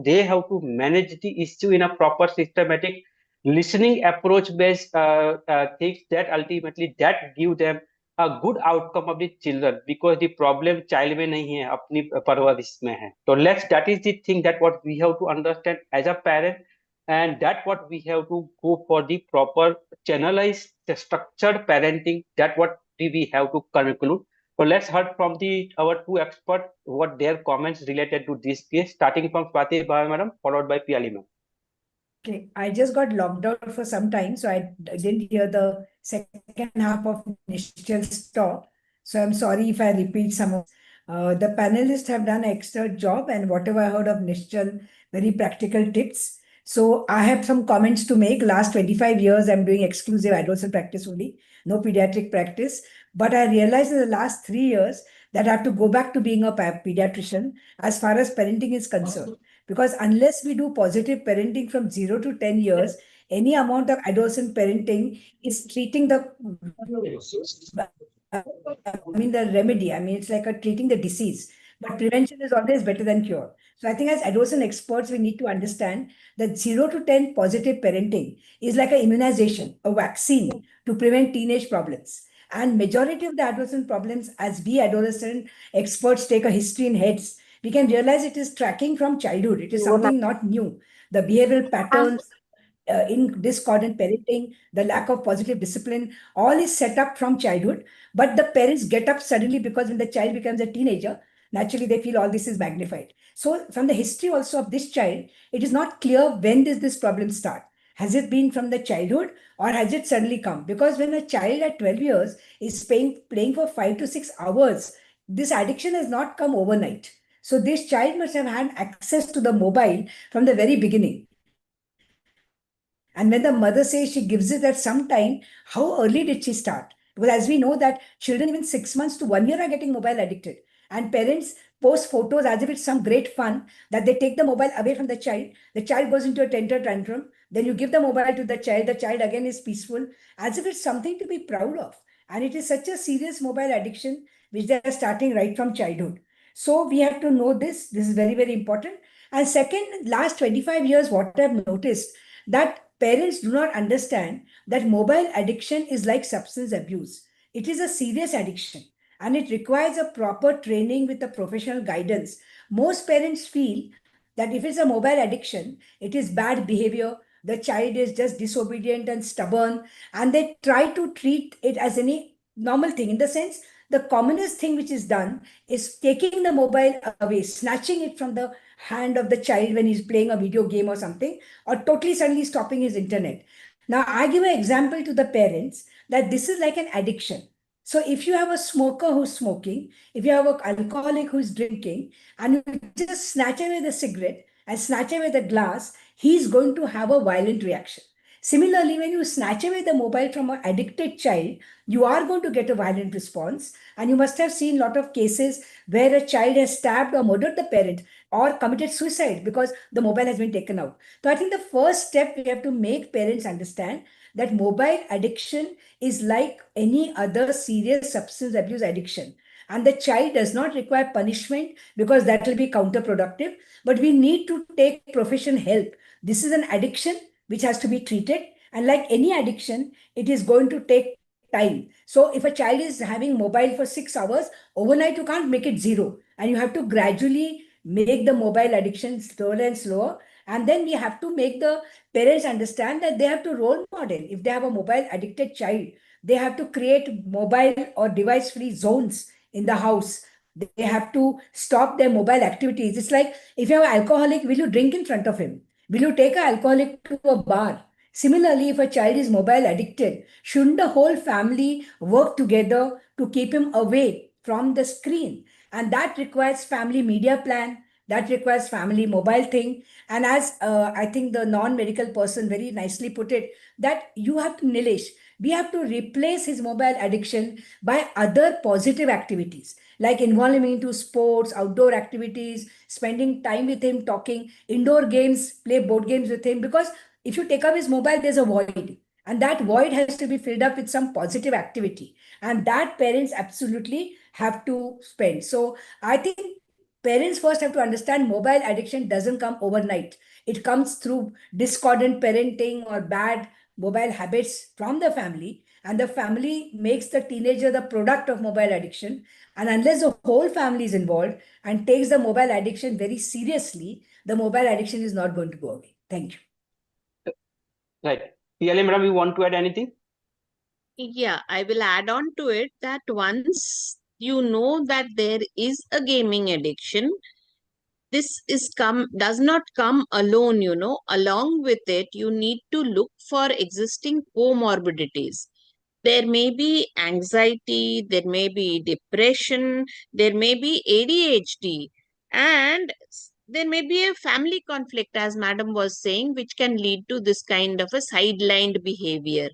they have to manage the issue in a proper systematic listening approach based things that ultimately that give them a good outcome of the children, because the problem child में नहीं है, अपनी परवरिश में है. So that is the thing that what we have to understand as a parent, and that what we have to go for the proper channelized structured parenting, that what we have to conclude. So let's hear from our two experts what their comments related to this case, starting from Swati madam, followed by Piali ma'am. Okay, I just got locked out for some time, so I didn't hear the second half of Nishchal's talk. So I'm sorry if I repeat some of. The panelists have done an excellent job, and whatever I heard of Nishchal, very practical tips. So I have some comments to make. Last 25 years, I'm doing exclusive adolescent practice only, no pediatric practice. But I realized in the last 3 years that I have to go back to being a pediatrician as far as parenting is concerned. Because unless we do positive parenting from 0 to 10 years, any amount of adolescent parenting is treating the the remedy. It's like treating the disease. But prevention is always better than cure. So I think as adolescent experts, we need to understand that 0 to 10 positive parenting is like an immunization, a vaccine to prevent teenage problems. And majority of the adolescent problems, as we adolescent experts take a history in heads, we can realize it is tracking from childhood. It is something not new. The behavioral patterns, in discordant parenting, the lack of positive discipline, all is set up from childhood. But the parents get up suddenly because when the child becomes a teenager, naturally they feel all this is magnified. So from the history also of this child, it is not clear when does this problem start. Has it been from the childhood or has it suddenly come? Because when a child at 12 years is playing for 5 to 6 hours, this addiction has not come overnight. So this child must have had access to the mobile from the very beginning. And when the mother says she gives it at some time, how early did she start? Because as we know that children even 6 months to 1 year are getting mobile addicted. And parents post photos as if it's some great fun that they take the mobile away from the child goes into a temper tantrum, then you give the mobile to the child again is peaceful, as if it's something to be proud of. And it is such a serious mobile addiction which they are starting right from childhood. So we have to know this. This is very, very important. And second, last 25 years, what I've noticed that parents do not understand that mobile addiction is like substance abuse. It is a serious addiction and it requires a proper training with a professional guidance. Most parents feel that if it's a mobile addiction, it is bad behavior, the child is just disobedient and stubborn, and they try to treat it as any normal thing. In the sense, the commonest thing which is done is taking the mobile away, snatching it from the hand of the child when he's playing a video game or something, or totally suddenly stopping his internet. Now, I give an example to the parents that this is like an addiction. So if you have a smoker who's smoking, if you have an alcoholic who's drinking, and you just snatch away the cigarette and snatch away the glass, he's going to have a violent reaction. Similarly, when you snatch away the mobile from an addicted child, you are going to get a violent response. And you must have seen a lot of cases where a child has stabbed or murdered the parent or committed suicide because the mobile has been taken out. So I think the first step we have to make parents understand that mobile addiction is like any other serious substance abuse addiction. And the child does not require punishment because that will be counterproductive. But we need to take professional help. This is an addiction which has to be treated. And like any addiction, it is going to take time. So if a child is having mobile for 6 hours, overnight you can't make it zero. And you have to gradually make the mobile addiction slower and slower. And then we have to make the parents understand that they have to role model. If they have a mobile addicted child, they have to create mobile or device free zones in the house. They have to stop their mobile activities. It's like if you have an alcoholic, will you drink in front of him? Will you take an alcoholic to a bar? Similarly, if a child is mobile addicted, shouldn't the whole family work together to keep him away from the screen? And that requires family media plan, that requires family mobile thing. And as I think the non-medical person very nicely put it, that you have to, Nilesh, we have to replace his mobile addiction by other positive activities like involving him into sports, outdoor activities, spending time with him, talking, indoor games, play board games with him. Because if you take up his mobile, there's a void. And that void has to be filled up with some positive activity. And that parents absolutely have to spend. So I think parents first have to understand mobile addiction doesn't come overnight. It comes through discordant parenting or bad mobile habits from the family. And the family makes the teenager the product of mobile addiction. And unless the whole family is involved and takes the mobile addiction very seriously, the mobile addiction is not going to go away. Thank you. Right. PLA, madam, you want to add anything? Yeah, I will add on to it that once you know that there is a gaming addiction, this does not come alone, along with it, you need to look for existing comorbidities. There may be anxiety, there may be depression, there may be ADHD, and there may be a family conflict, as madam was saying, which can lead to this kind of a sidelined behavior.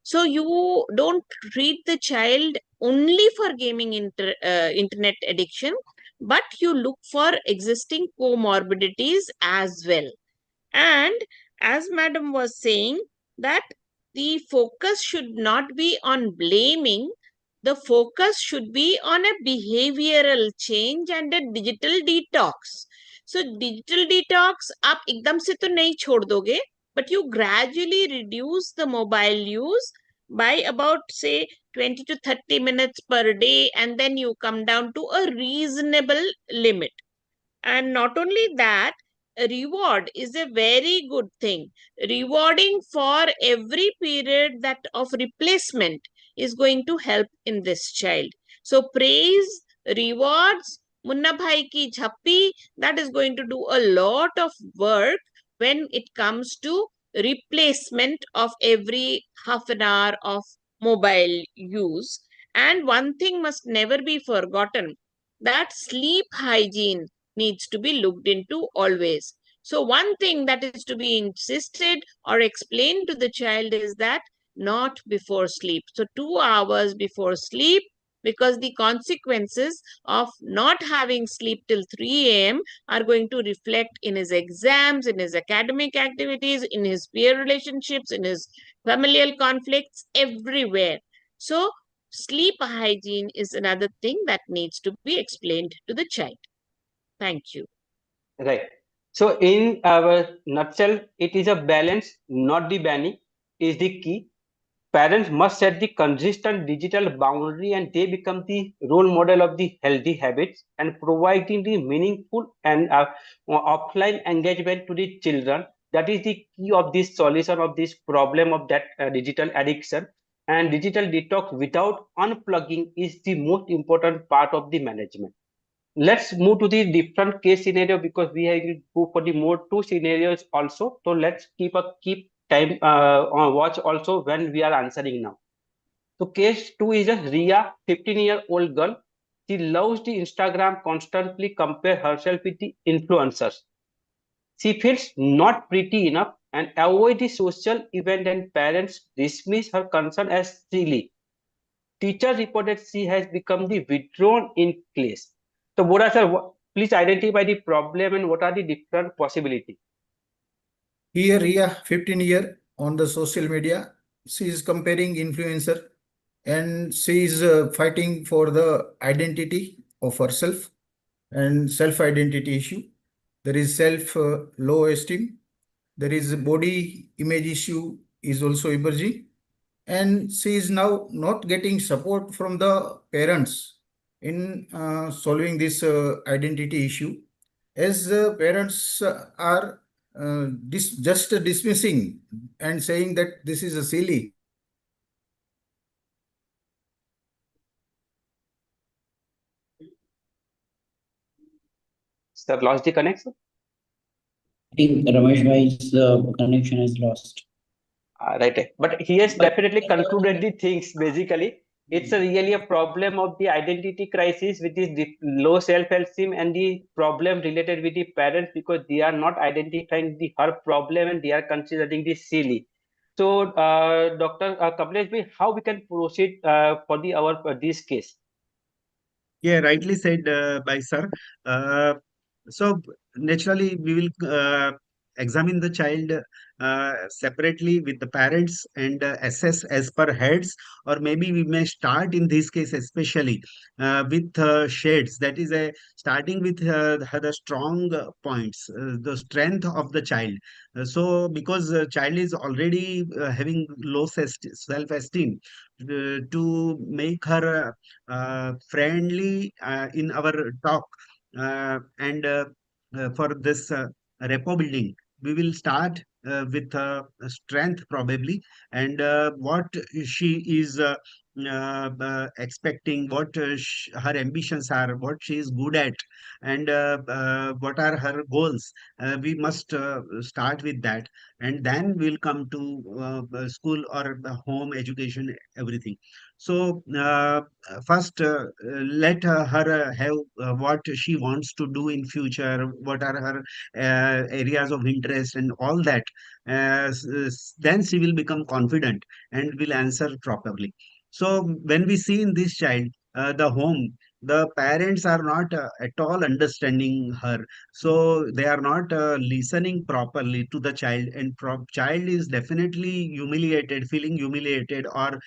So you don't treat the child only for gaming internet addiction, but you look for existing comorbidities as well. And as madam was saying, that the focus should not be on blaming, the focus should be on a behavioral change and a digital detox. So digital detox, आप एकदम से तो नहीं छोड़ दोगे, but you gradually reduce the mobile use by about say 20 to 30 minutes per day, and then you come down to a reasonable limit. And not only that, reward is a very good thing. Rewarding for every period that of replacement is going to help in this child. So praise, rewards, Munna Bhai ki jhappi, that is going to do a lot of work when it comes to replacement of every half an hour of mobile use. And one thing must never be forgotten, that sleep hygiene needs to be looked into always. So one thing that is to be insisted or explained to the child is that not before sleep. So 2 hours before sleep, because the consequences of not having sleep till 3 a.m. are going to reflect in his exams, in his academic activities, in his peer relationships, in his familial conflicts, everywhere. So sleep hygiene is another thing that needs to be explained to the child. Thank you. Right. So in our nutshell, it is a balance, not the banning, is the key. Parents must set the consistent digital boundary and they become the role model of the healthy habits and providing the meaningful and offline engagement to the children. That is the key of this solution of this problem of that digital addiction. And digital detox without unplugging is the most important part of the management. Let's move to the different case scenario because we have to go for the more two scenarios also. So let's keep time on watch also when we are answering now. So case 2 is a Ria, 15-year-old girl. She loves the Instagram, constantly compare herself with the influencers. She feels not pretty enough and avoid the social event, and parents dismiss her concern as silly. Teacher reported she has become the withdrawn in class. So, Boda sir, please identify the problem and what are the different possibilities. Here, Ria, 15 year on the social media, she is comparing influencer and she is fighting for the identity of herself and self-identity issue. There is self low esteem. There is body image issue is also emerging, and she is now not getting support from the parents in solving this identity issue, as parents are just dismissing and saying that this is a silly. Sir, lost the connection? I think Ramesh bhai's connection is lost. Right. But he has definitely concluded the things. Basically, it's really a problem of the identity crisis with this low self-esteem and the problem related with the parents, because they are not identifying the her problem and they are considering this silly. So, Dr. Kamlesh, how we can proceed for the our this case? Yeah, rightly said by sir. Uh, so naturally, we will examine the child separately with the parents and assess as per heads, or maybe we may start in this case especially with shades. That is a starting with the strong points, the strength of the child. So because child is already having low self-esteem, to make her friendly in our talk, and for this rapport building, we will start with strength probably, and what she is expecting, what her ambitions are, what she is good at, and what are her goals. We must start with that, and then we'll come to school or the home education, everything. So first, let her have what she wants to do in future, what are her areas of interest and all that. Then she will become confident and will answer properly. So when we see in this child, the home, the parents are not at all understanding her, so they are not listening properly to the child, and child is definitely humiliated, feeling humiliated, or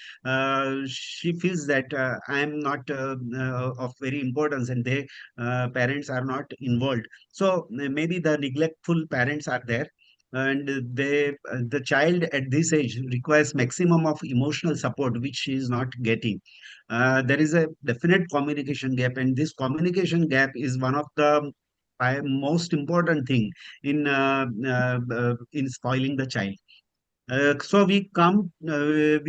she feels that I am not of very importance, and they parents are not involved. So maybe the neglectful parents are there, and the child at this age requires maximum of emotional support, which she is not getting. There is a definite communication gap, and this communication gap is one of the most important thing in spoiling the child. So we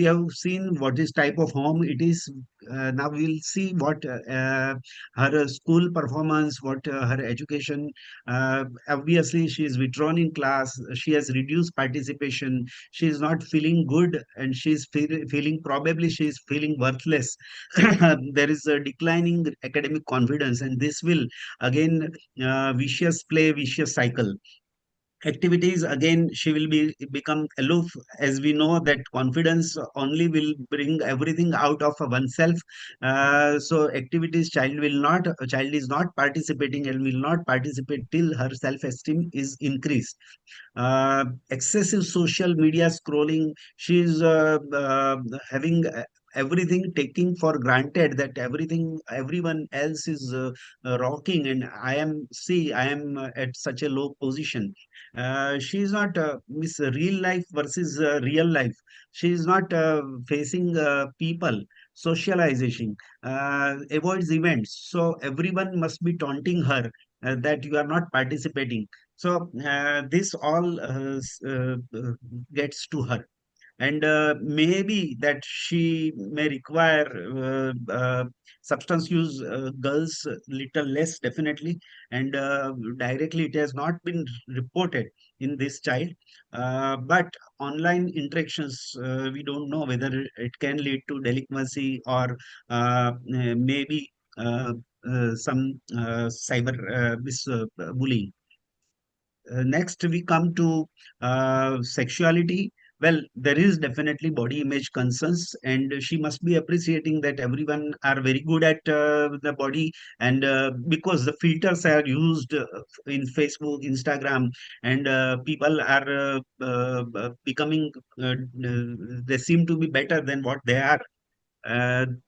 have seen what is type of home it is. Now we'll see what her school performance, what her education. Obviously, she is withdrawn in class. She has reduced participation. She is not feeling good, and she's feeling, probably she is feeling worthless. There is a declining academic confidence, and this will again vicious cycle. Activities, again she will become aloof, as we know that confidence only will bring everything out of oneself. So activities, child is not participating and will not participate till her self esteem is increased. Excessive social media scrolling, she is having everything taking for granted, that everyone else is rocking, and I am at such a low position. She is not miss real life versus real life. She is not facing people, socialization, avoids events, so everyone must be taunting her that you are not participating. So this all gets to her, and maybe that she may require substance use, girls little less definitely, and directly it has not been reported in this child, but online interactions, we don't know whether it can lead to delinquency, or maybe some cyber bullying. next we come to sexuality. Well, there is definitely body image concerns, and she must be appreciating that everyone are very good at the body, and because the filters are used in Facebook, Instagram, and people are becoming, they seem to be better than what they are.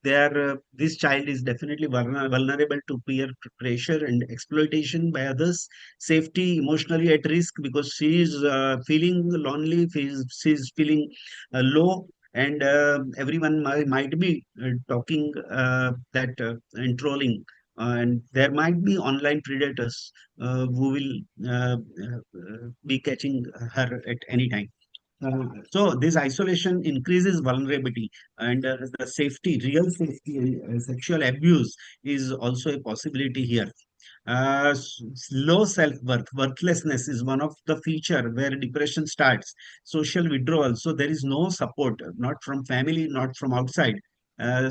This child is definitely vulnerable to peer pressure and exploitation by others. Safety, emotionally at risk because she is feeling lonely, she's feeling low, and everyone might be talking that and trolling. And there might be online predators who will be catching her at any time. So this isolation increases vulnerability, and the safety, real safety, and sexual abuse is also a possibility here. Low self-worth, worthlessness is one of the feature where depression starts. Social withdrawal, so there is no support, not from family, not from outside.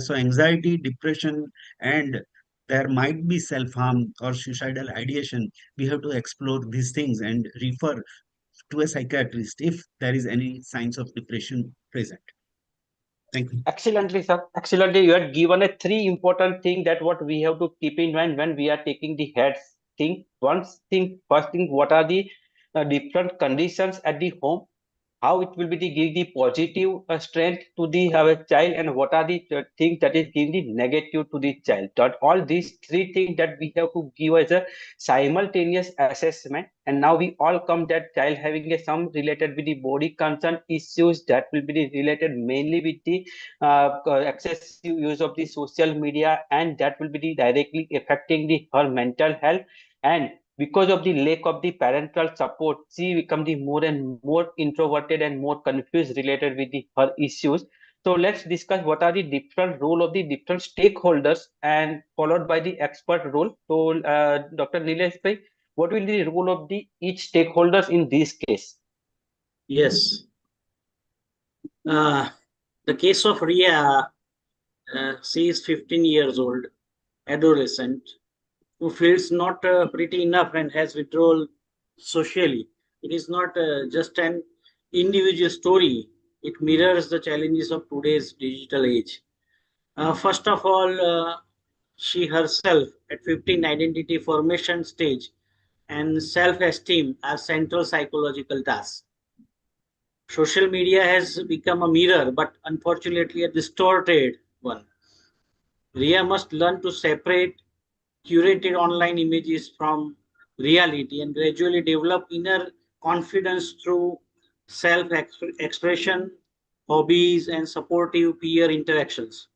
So anxiety, depression, and there might be self-harm or suicidal ideation. We have to explore these things and refer to a psychiatrist if there is any signs of depression present. Thank you. Excellently, sir. Excellently, you had given a three important thing that what we have to keep in mind when we are taking the head thing. First thing, what are the different conditions at the home? How it will be the give the positive strength to the child, and what are the things that is giving the negative to the child. That all these three things that we have to give as a simultaneous assessment, and now we all come that child having a some related with the body concern issues that will be related mainly with the excessive use of the social media, and that will be the directly affecting the her mental health. And because of the lack of the parental support, she become the more and more introverted and more confused related with the her issues. So let's discuss what are the different role of the different stakeholders, and followed by the expert role. So Dr. Nilesh, what will be the role of the each stakeholders in this case? Yes. The case of Ria, she is 15 years old, adolescent, who feels not pretty enough and has withdrawal socially. It is not just an individual story. It mirrors the challenges of today's digital age. First of all, she herself at 15 identity formation stage and self-esteem are central psychological tasks. Social media has become a mirror, but unfortunately a distorted one. Ria must learn to separate curated online images from reality and gradually develop inner confidence through self-expression, hobbies, and supportive peer interactions.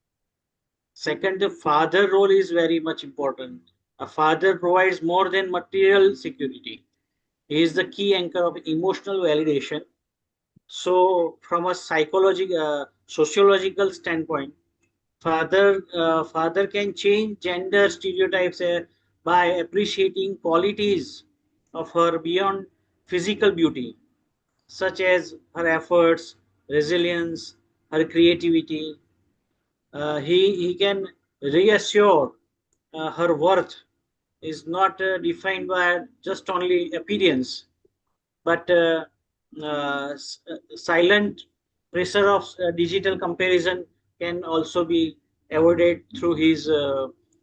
Second, the father role is very much important. A father provides more than material security. He is the key anchor of emotional validation. So, from a sociological standpoint, father can change gender stereotypes by appreciating qualities of her beyond physical beauty, such as her efforts, resilience, her creativity. He can reassure her worth is not defined by just only appearance, but silent pressure of digital comparison can also be avoided through his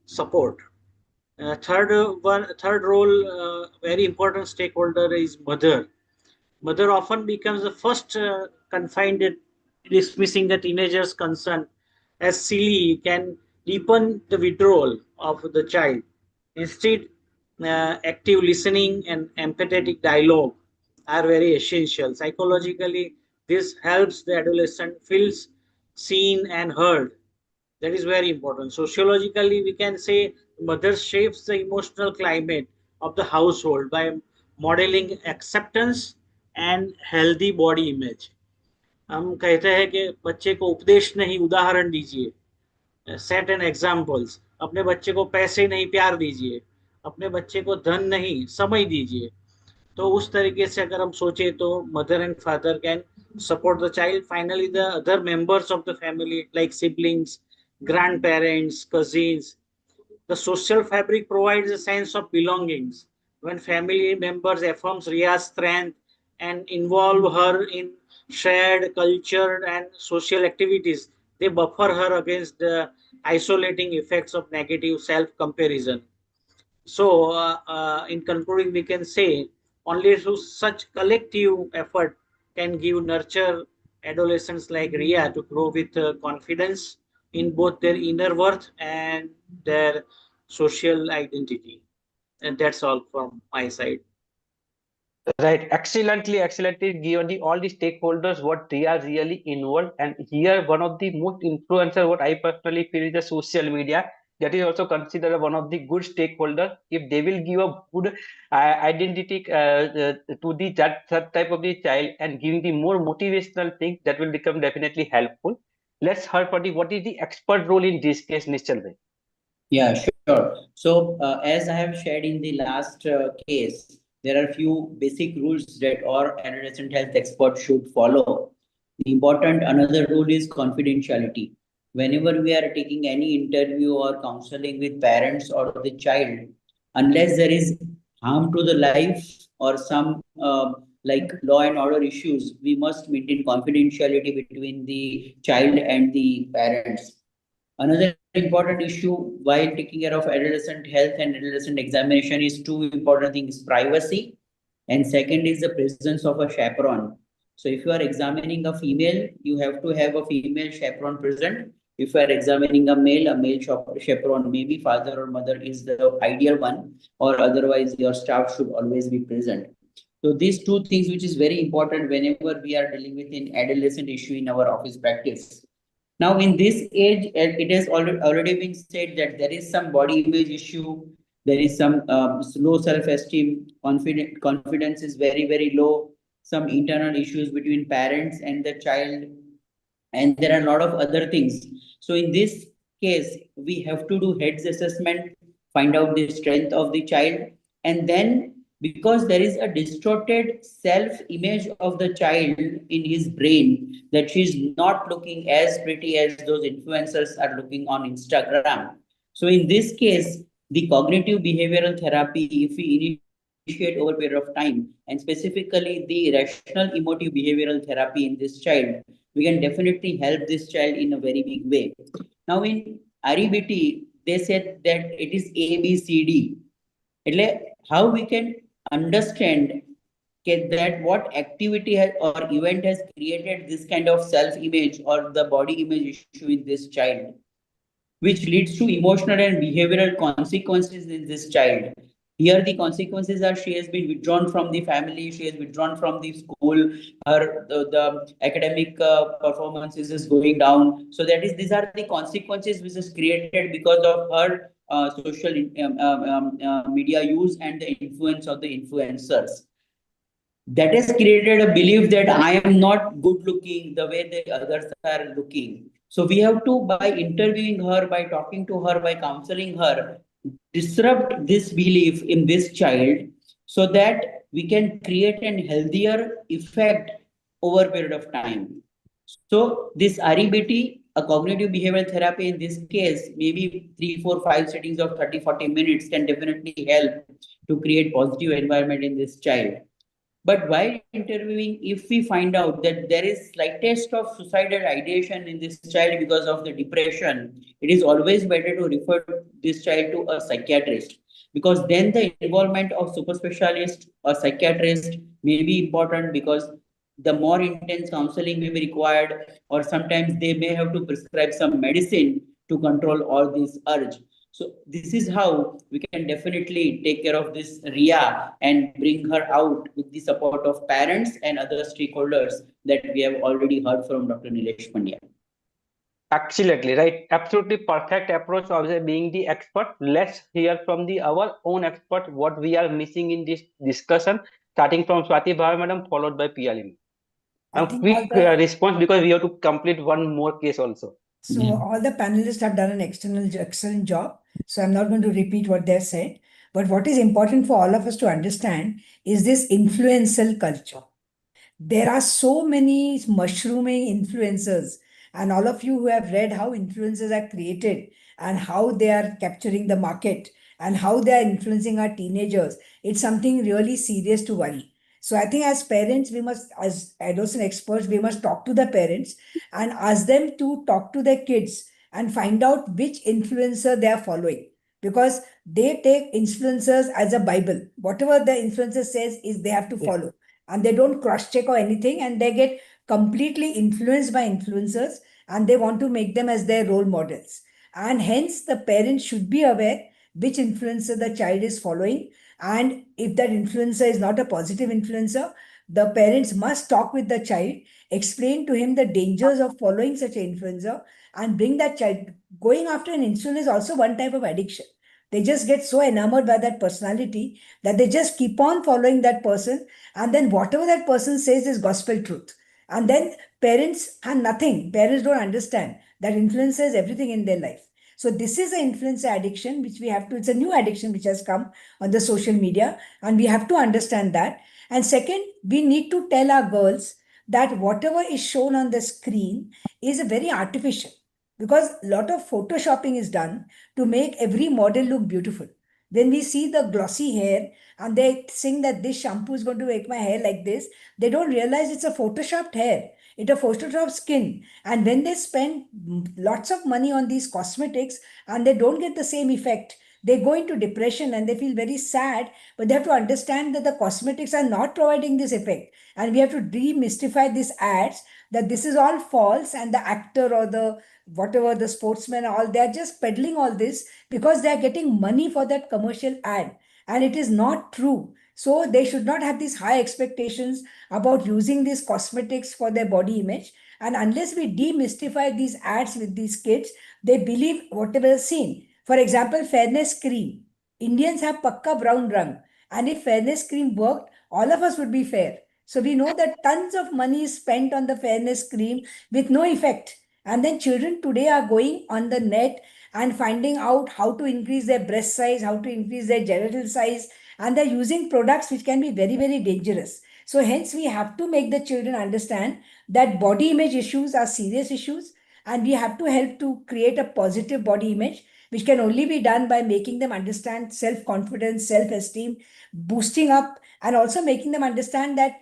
support. Third role, very important stakeholder is mother. Mother often becomes the first confined, dismissing the teenager's concern as silly can deepen the withdrawal of the child. Instead, active listening and empathetic dialogue are very essential. Psychologically, this helps the adolescent feels seen and heard. That is very important. Sociologically, we can say mother shapes the emotional climate of the household by modeling acceptance and healthy body image. हम कहते हैं कि बच्चे को उपदेश नहीं उदाहरण दीजिए, सेट एन एग्जाम्पल्स. अपने बच्चे को पैसे नहीं प्यार दीजिए, अपने बच्चे को धन नहीं समय दीजिए. तो उस तरीके से अगर हम सोचे तो mother and father can support the child. Finally, the other members of the family like siblings, grandparents, cousins. The social fabric provides a sense of belongings. when family members affirms Ria's strength and involve her in shared culture and social activities, they buffer her against the isolating effects of negative self-comparison. So, in concluding, we can say only through such collective effort can give nurture adolescents like Ria to grow with confidence in both their inner worth and their social identity. And that's all from my side. Right, excellently given all the stakeholders what they are really involved. And here one of the most influencer what I personally feel is the social media. That is also considered one of the good stakeholder. If they will give a good identity to the that type of the child and giving the more motivational thing, that will become definitely helpful. Let's hear for the what is the expert role in this case, Nishchal bhai? Yeah, sure. So, as I have shared in the last case, there are few basic rules that all adolescent health experts should follow. The important another rule is confidentiality. Whenever we are taking any interview or counseling with parents or the child, unless there is harm to the life or some like law and order issues, we must maintain confidentiality between the child and the parents. Another important issue while taking care of adolescent health and adolescent examination is two important things: privacy, and second is the presence of a chaperone. So if you are examining a female, you have to have a female chaperone present. If you are examining a male chaperone, maybe father or mother is the ideal one, or otherwise your staff should always be present. So these two things, which is very important whenever we are dealing with an adolescent issue in our office practice. Now, in this age, it has already been said that there is some body image issue, there is some low self-esteem, confidence is very low, some internal issues between parents and the child, and there are a lot of other things. So, in this case, we have to do heads assessment, find out the strength of the child, and then because there is a distorted self image of the child in his brain that she's not looking as pretty as those influencers are looking on Instagram. So in this case, the cognitive behavioral therapy, if we initiate over a period of time, and specifically the rational emotive behavioral therapy in this child, we can definitely help this child in a very big way. Now in REBT, they said that it is ABCD. How we can understand that what activity or event has created this kind of self-image or the body image issue in this child, which leads to emotional and behavioral consequences in this child. Here, the consequences are she has been withdrawn from the family, she has withdrawn from the school, the academic performances is going down. So that is, these are the consequences which is created because of her social media use and the influence of the influencers. That has created a belief that I am not good looking the way the others are looking. So we have to, by interviewing her, by talking to her, by counseling her, disrupt this belief in this child so that we can create a healthier effect over a period of time. So this REBT, a cognitive behavioral therapy in this case, maybe 3, 4, 5 sittings of 30, 40 minutes can definitely help to create positive environment in this child. But while interviewing, if we find out that there is slightest of suicidal ideation in this child because of the depression, it is always better to refer this child to a psychiatrist, because then the involvement of super specialist or psychiatrist may be important, because the more intense counseling may be required, or sometimes they may have to prescribe some medicine to control all these urge. So this is how we can definitely take care of this Ria and bring her out with the support of parents and other stakeholders that we have already heard from Dr. Nilesh Pandya. Absolutely right. Absolutely perfect approach of being the expert. Let's hear from our own expert what we are missing in this discussion, starting from Swati Bhave madam, followed by Piyali. Now, quick response because we have to complete one more case also. So all the panelists have done an excellent job. So I'm not going to repeat what they've said. But what is important for all of us to understand is this influential culture. There are so many mushrooming influencers, and all of you who have read how influencers are created and how they are capturing the market and how they are influencing our teenagers, it's something really serious to worry. So I think as parents, we must, as adolescent experts, we must talk to the parents and ask them to talk to their kids and find out which influencer they are following, because they take influencers as a Bible. Whatever the influencer says is they have to follow, and they don't cross check or anything, and they get completely influenced by influencers, and they want to make them as their role models. And hence, the parents should be aware which influencer the child is following. And if that influencer is not a positive influencer, the parents must talk with the child, explain to him the dangers of following such an influencer, and bring that child. Going after an influencer is also one type of addiction. They just get so enamored by that personality that they just keep on following that person, and then whatever that person says is gospel truth. And then parents have nothing. Parents don't understand that influencer is everything in their life. So this is an influencer addiction, which we have to, it's a new addiction which has come on the social media, and we have to understand that. And second, we need to tell our girls that whatever is shown on the screen is very artificial, because a lot of photoshopping is done to make every model look beautiful. When we see the glossy hair and they think that this shampoo is going to make my hair like this, they don't realize it's a photoshopped hair. It's a photoshopped skin. And when they spend lots of money on these cosmetics and they don't get the same effect, they go into depression and they feel very sad. But they have to understand that the cosmetics are not providing this effect. And we have to demystify these ads, that this is all false, and the actor or the whatever, the sportsmen, all, they're just peddling all this because they're getting money for that commercial ad, and it is not true. So they should not have these high expectations about using these cosmetics for their body image. And unless we demystify these ads with these kids, they believe whatever is seen. For example, fairness cream. Indians have pakka brown rang, and if fairness cream worked, all of us would be fair. So we know that tons of money is spent on the fairness cream with no effect. And then children today are going on the net and finding out how to increase their breast size, how to increase their genital size, and they're using products which can be very, very dangerous. So hence we have to make the children understand that body image issues are serious issues, and we have to help to create a positive body image, which can only be done by making them understand self-confidence, self-esteem, boosting up, and also making them understand that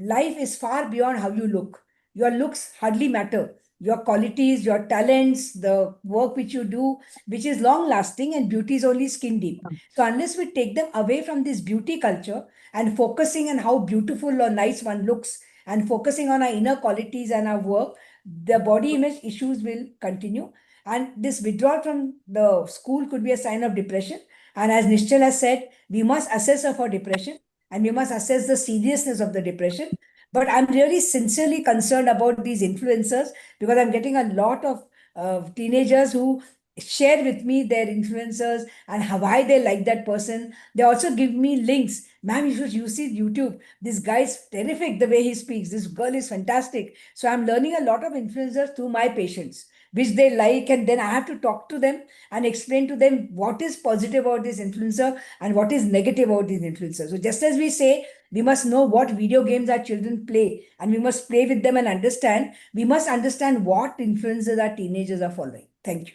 life is far beyond how you look. Your looks hardly matter. Your qualities, your talents, the work which you do, which is long lasting, and beauty is only skin deep. So unless we take them away from this beauty culture and focusing on how beautiful or nice one looks, and focusing on our inner qualities and our work, the body image issues will continue. And this withdrawal from the school could be a sign of depression. And as Nishchal has said, we must assess her for depression, and we must assess the seriousness of the depression. But I'm really sincerely concerned about these influencers, because I'm getting a lot of teenagers who share with me their influencers and how, why they like that person. They also give me links. Ma'am, you see YouTube. This guy is terrific the way he speaks. This girl is fantastic. So I'm learning a lot of influencers through my patients, which they like, and then I have to talk to them and explain to them what is positive about this influencer and what is negative about this influencer. So just as we say, we must know what video games our children play, and we must play with them and understand. We must understand what influences our teenagers are following. Thank you.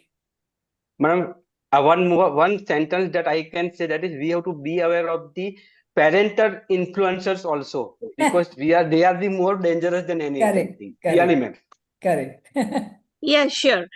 Madam, one sentence that I can say, that is, we have to be aware of the parental influencers also, because they are the more dangerous than any other thing. Correct. Correct. Yeah, sure.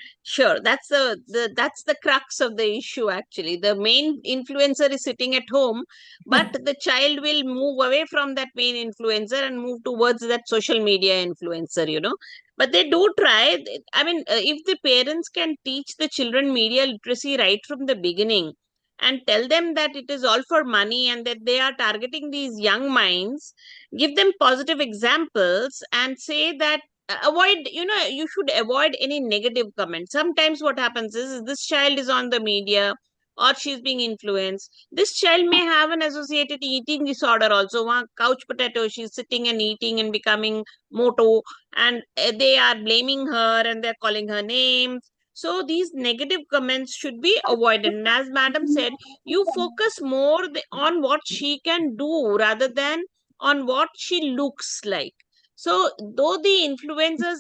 That's the crux of the issue, actually. The main influencer is sitting at home, but the child will move away from that main influencer and move towards that social media influencer. But they do try. I mean, if the parents can teach the children media literacy right from the beginning and tell them that it is all for money and that they are targeting these young minds, give them positive examples and say that avoid, you should avoid any negative comments. Sometimes what happens is this child is on the media or she's being influenced. This child may have an associated eating disorder also. Couch potato, she's sitting and eating and becoming moto, and they are blaming her and they're calling her names. So these negative comments should be avoided. And as madam said, you focus more on what she can do rather than on what she looks like. So though the influencers,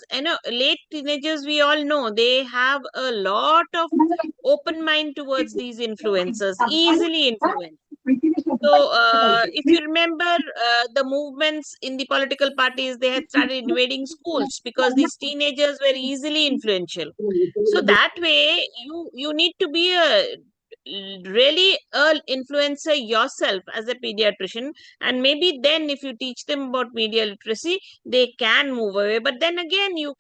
late teenagers, we all know they have a lot of open mind towards these influencers, easily influenced. So, if you remember the movements in the political parties, they had started invading schools because these teenagers were easily influential. So that way, you need to be really a influencer yourself as a pediatrician, and maybe then if you teach them about media literacy, they can move away. But then again, you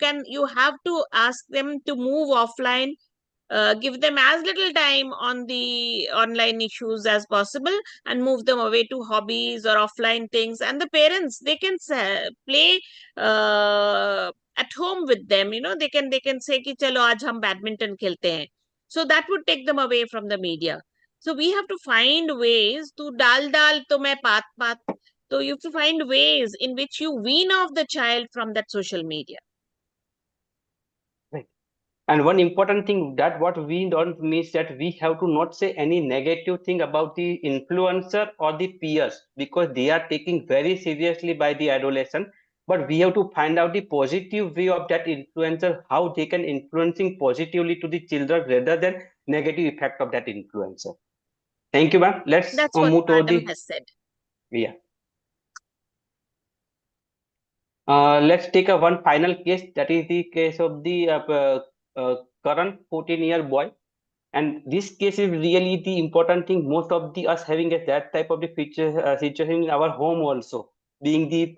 have to ask them to move offline, give them as little time on the online issues as possible, and move them away to hobbies or offline things. And the parents, they can play at home with them. They can say ki chalo aaj hum badminton khelte hain. So that would take them away from the media. So we have to find ways to dal to main paat. So you have to find ways in which you wean off the child from that social media. And one important thing that what we don't miss, that we have to not say any negative thing about the influencer or the peers, because they are taking very seriously by the adolescent. But we have to find out the positive way of that influencer, how they can influencing positively to the children rather than negative effect of that influencer. Thank you, ma'am. Let's That's what move to madam the has said. yeah. Let's take a one final case. That is the case of the current 14-year boy. And this case is really the important thing. Most of the us having that type of the feature situation in our home also, being the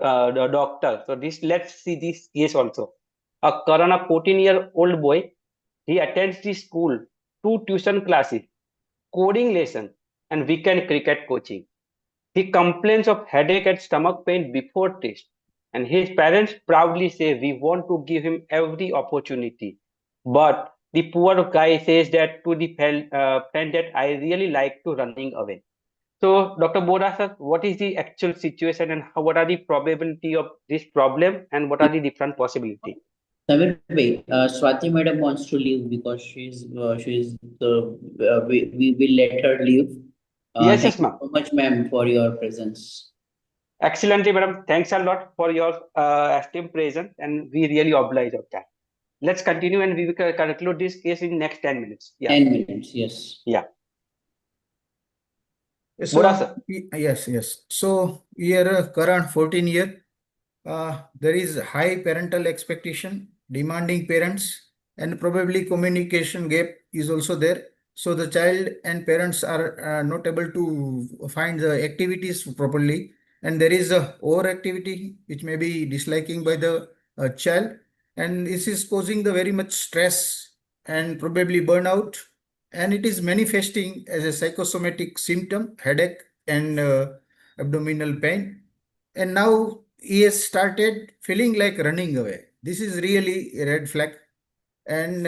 doctor. So let's see this case also. A current 14-year-old boy, he attends the school, 2 tuition classes, coding lesson, and weekend cricket coaching. He complains of headache and stomach pain before test, and his parents proudly say, "We want to give him every opportunity." But the poor guy says that to the friend that I really like to running away. So, Dr. Boda sir, what is the actual situation, and what are the probability of this problem, and what are the different possibility? Samir bhai, Swati madam wants to leave because we will let her leave. Yes, Thank yes, you ma'am. so much, ma'am, for your presence. Excellently, madam. Thanks a lot for your esteemed presence, and we really oblige of that. Let's continue, and we will conclude this case in next 10 minutes. Yeah. 10 minutes, yes. Yeah. So, Boda, sir. yes. So here, current 14 year, there is high parental expectation, demanding parents, and probably communication gap is also there. So the child and parents are not able to find the activities properly, and there is a overactivity which may be disliking by the child, and this is causing the very much stress and probably burnout, and it is manifesting as a psychosomatic symptom, headache and abdominal pain. And now he has started feeling like running away. This is really a red flag. And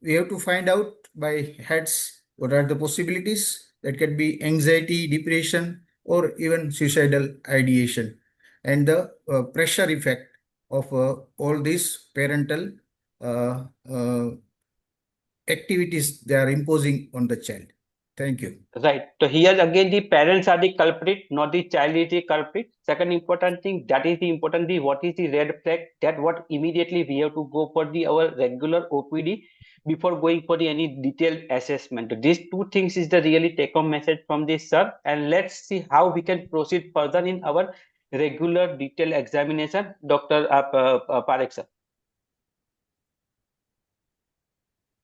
we have to find out by heads what are the possibilities that can be anxiety, depression, or even suicidal ideation, and the pressure effect of all these parental uh, uh, activities they are imposing on the child. Thank you. Right. So here again, the parents are the culprit, not the child is the culprit. Second important thing, that is the important thing. What is the red flag? That what immediately we have to go for the our regular OPD before going for the any detailed assessment. These two things is the really take-home message from this sir. And let's see how we can proceed further in our regular detailed examination. Dr. Parikh sir.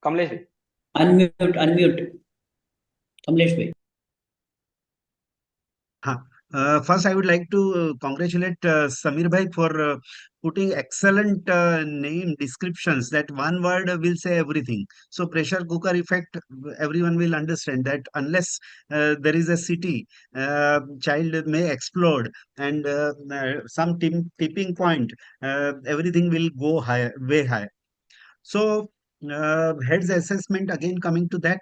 Kamlesh. Unmute. Kamlesh bhai. First, I would like to congratulate Samir bhai for putting excellent name descriptions. That one word will say everything. So, pressure cooker effect, everyone will understand that unless there is a city, child may explode, and some tipping point, everything will go high, way high. So, heads assessment, again coming to that,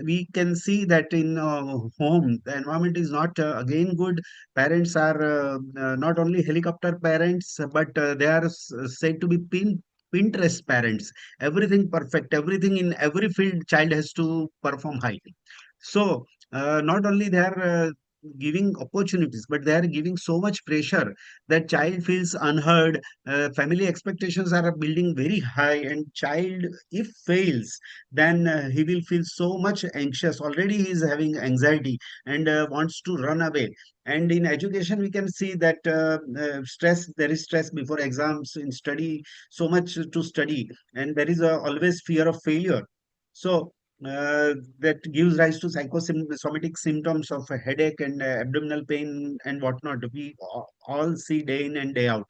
we can see that in home, the environment is not again good. Parents are not only helicopter parents, but they are said to be Pinterest parents. Everything perfect, everything in every field, child has to perform highly. So, not only they are giving opportunities, but they are giving so much pressure that child feels unheard. Family expectations are building very high, and child, if fails, then he will feel so much anxious. Already he is having anxiety and wants to run away. And in education, we can see that stress, there is stress before exams in study, so much to study, and there is always fear of failure. So that gives rise to psychosomatic symptoms of a headache and abdominal pain and whatnot. We all see day in and day out.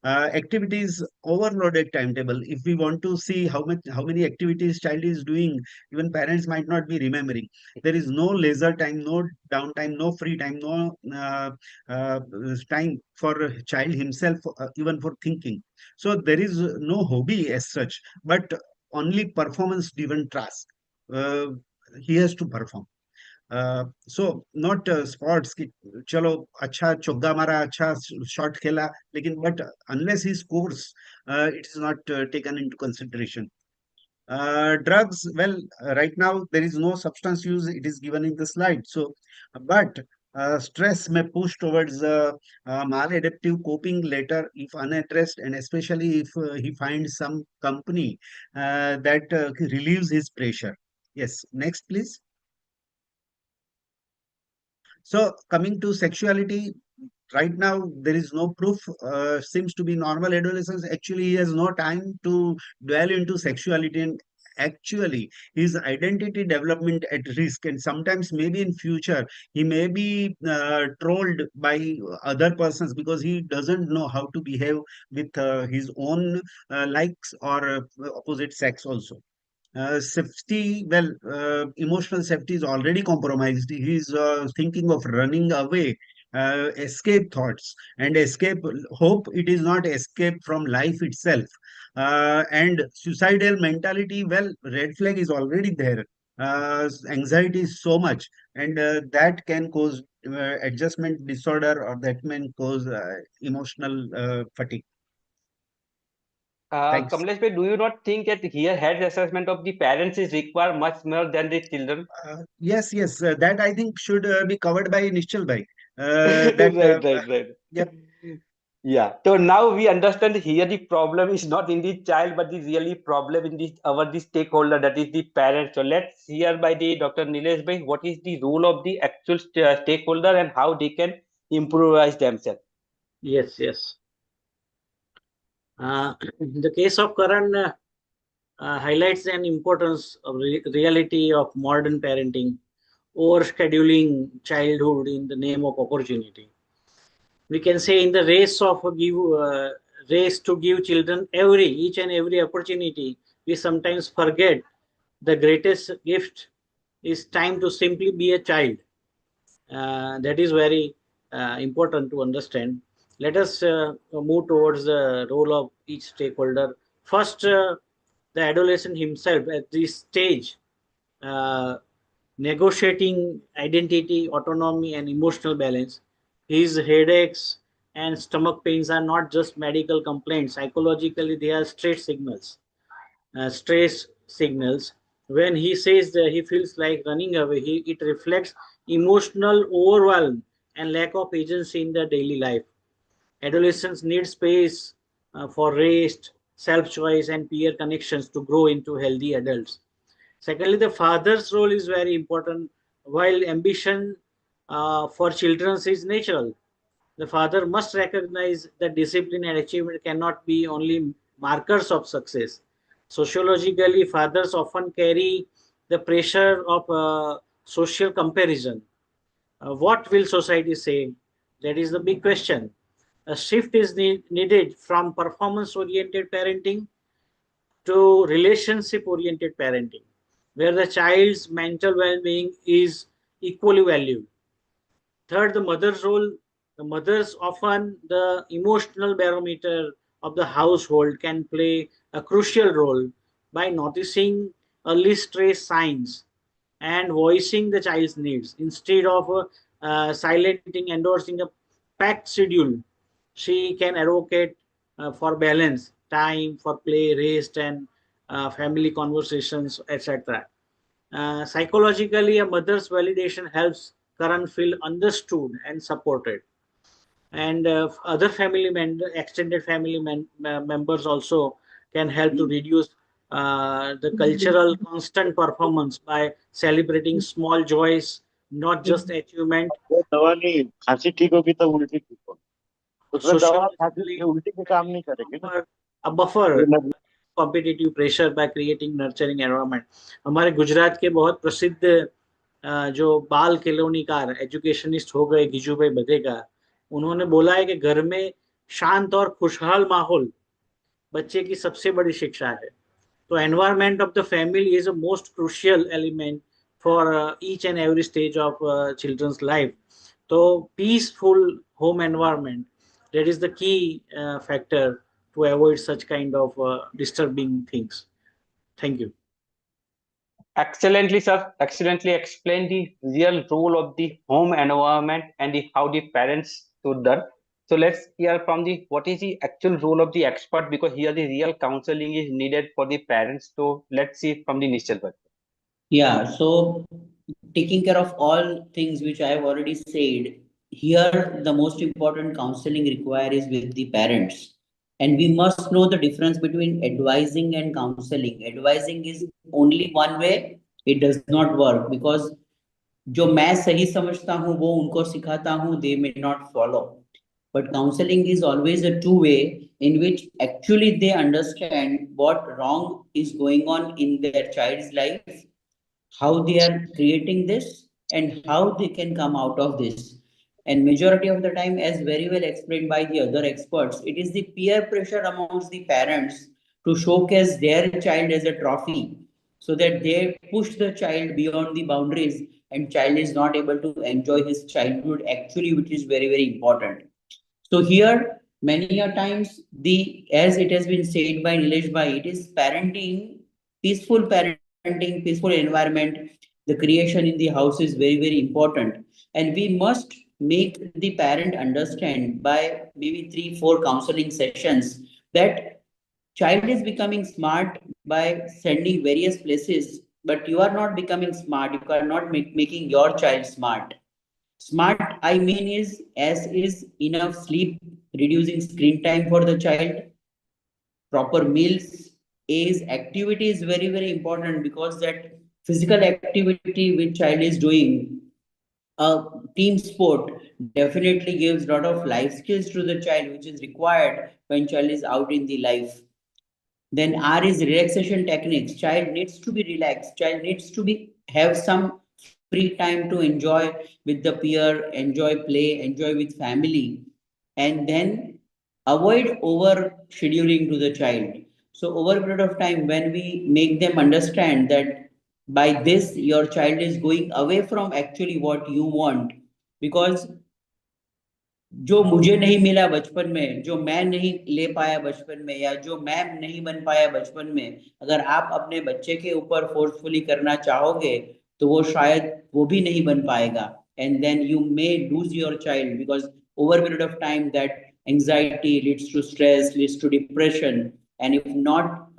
Activities overloaded timetable. If we want to see how many activities child is doing, even parents might not be remembering. There is no leisure time, no downtime, no free time, no uh, time for a child himself, even for thinking. So there is no hobby as such, but only performance driven task. uh, he has to perform. So not sports कि चलो अच्छा चौका मारा, अच्छा shot खेला, लेकिन but unless he scores, it is not taken into consideration. Drugs, well, right now there is no substance use, it is given in the slide. So, but stress may push towards maladaptive coping later if unaddressed, and especially if he finds some company that relieves his pressure. Yes, next, please. So coming to sexuality, right now there is no proof. Seems to be normal adolescence. Actually, he has no time to dwell into sexuality, and actually his identity development at risk. And sometimes maybe in future he may be trolled by other persons because he doesn't know how to behave with his own likes or opposite sex also. Safety, well, emotional safety is already compromised. He is thinking of running away, escape thoughts, and escape hope. It is not escape from life itself. And suicidal mentality, well, red flag is already there. Anxiety is so much, and that can cause adjustment disorder, or that can cause emotional fatigue. Thanks. Kamlesh, do you not think that here health assessment of the parents is required much more than the children? Yes, yes, that I think should be covered by Nishchal bhai. That Right. yep. Yeah. So now we understand here the problem is not in the child, but the really problem in the stakeholder, that is the parents. So let's hear by the Dr. Nilesh bhai, what is the role of the actual stakeholder and how they can improvise themselves. Yes, yes. The case of Karan highlights an importance of reality of modern parenting, overscheduling childhood in the name of opportunity. We can say in the race to give children each and every opportunity, we sometimes forget the greatest gift is time to simply be a child. That is very important to understand. Let us move towards the role of each stakeholder. First, the adolescent himself at this stage, uh, negotiating identity, autonomy, and emotional balance. His headaches and stomach pains are not just medical complaints. Psychologically, they are stress signals. When he says that he feels like running away, it reflects emotional overwhelm and lack of agency in their daily life. Adolescents need space for rest, self-choice, and peer connections to grow into healthy adults. Secondly, the father's role is very important. While ambition for children is natural, the father must recognize that discipline and achievement cannot be only markers of success. Sociologically, fathers often carry the pressure of social comparison. What will society say? That is the big question. A shift is needed from performance oriented parenting to relationship oriented parenting, where the child's mental well being is equally valued. Third, the mother's role. The mother's often the emotional barometer of the household, can play a crucial role by noticing early stress signs and voicing the child's needs instead of silencing, endorsing a packed schedule. She can advocate for balance, time for play, rest, and family conversations, etc. Psychologically, a mother's validation helps Karan feel understood and supported. And other family extended family members also can help to reduce the cultural constant performance by celebrating small joys, not just achievement. दवा नहीं, खांसी ठीक होगी तो उल्टी ठीक होगी, उसमें दवा खांसी Sociologically, उल्टी के काम नहीं करेगी ना। a buffer competitive pressure by creating nurturing environment. हमारे गुजरात के बहुत प्रसिद्ध जो बाल कॉलोनीकार एजुकेशनिस्ट हो गए गिजूभाई बधेगा, उन्होंने बोला है कि घर में शांत और खुशहाल माहौल बच्चे की सबसे बड़ी शिक्षा है. तो environment of the family is a most crucial element for each and every stage of children's life. तो peaceful home environment, that is the key factor to avoid such kind of disturbing things. Thank you. Excellently, sir. Excellently explained the real role of the home environment and how the parents should done. So let's hear from what is the actual role of the expert, because here the real counseling is needed for the parents. So let's see from the Nishchal. Yeah, so taking care of all things which I have already said, here the most important counseling required is with the parents. And we must know the difference between advising and counseling. Advising is only one way, it does not work, because जो मैं सही समझता हूँ वो उनको सिखाता हूँ, they may not follow. But counseling is always a two-way in which actually they understand what wrong is going on in their child's life, how they are creating this, and how they can come out of this. And majority of the time, as very well explained by the other experts, it is the peer pressure amongst the parents to showcase their child as a trophy, so that they push the child beyond the boundaries and child is not able to enjoy his childhood actually, which is very, very important. So here, many a times, as it has been said by Nilesh bhai, it is peaceful parenting, peaceful environment. The creation in the house is very, very important. And we must make the parent understand by maybe 3-4 counseling sessions that child is becoming smart by sending various places, but you are not becoming smart. You are not making your child smart. Smart, I mean, is enough sleep, reducing screen time for the child, proper meals, age, activity is very, very important, because that physical activity which child is doing, team sport definitely gives a lot of life skills to the child, which is required when child is out in the life. Then R is relaxation techniques. Child needs to be relaxed. Child needs to have some free time to enjoy with the peer, enjoy play, enjoy with family, and then avoid over scheduling to the child. So over a period of time, when we make them understand that by this your child is going away from actually what you want, because जो मुझे नहीं मिला बचपन में, जो मैं नहीं ले पाया बचपन में, या जो मैं नहीं बन पाया बचपन में, अगर आप अपने बच्चे के ऊपर फोर्सफुली करना चाहोगे तो वो शायद वो भी नहीं बन पाएगा. And then you may lose your child, because over a period of time that anxiety leads to stress, leads to depression, and if not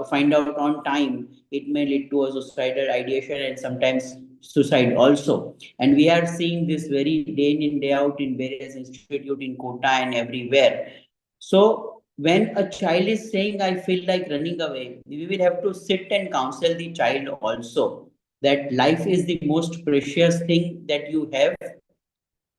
find out on time, it may lead to a suicidal ideation and sometimes suicide also. And we are seeing this very day in day out in various institutes in Kota and everywhere. So when a child is saying I feel like running away, we will have to sit and counsel the child also that life is the most precious thing that you have.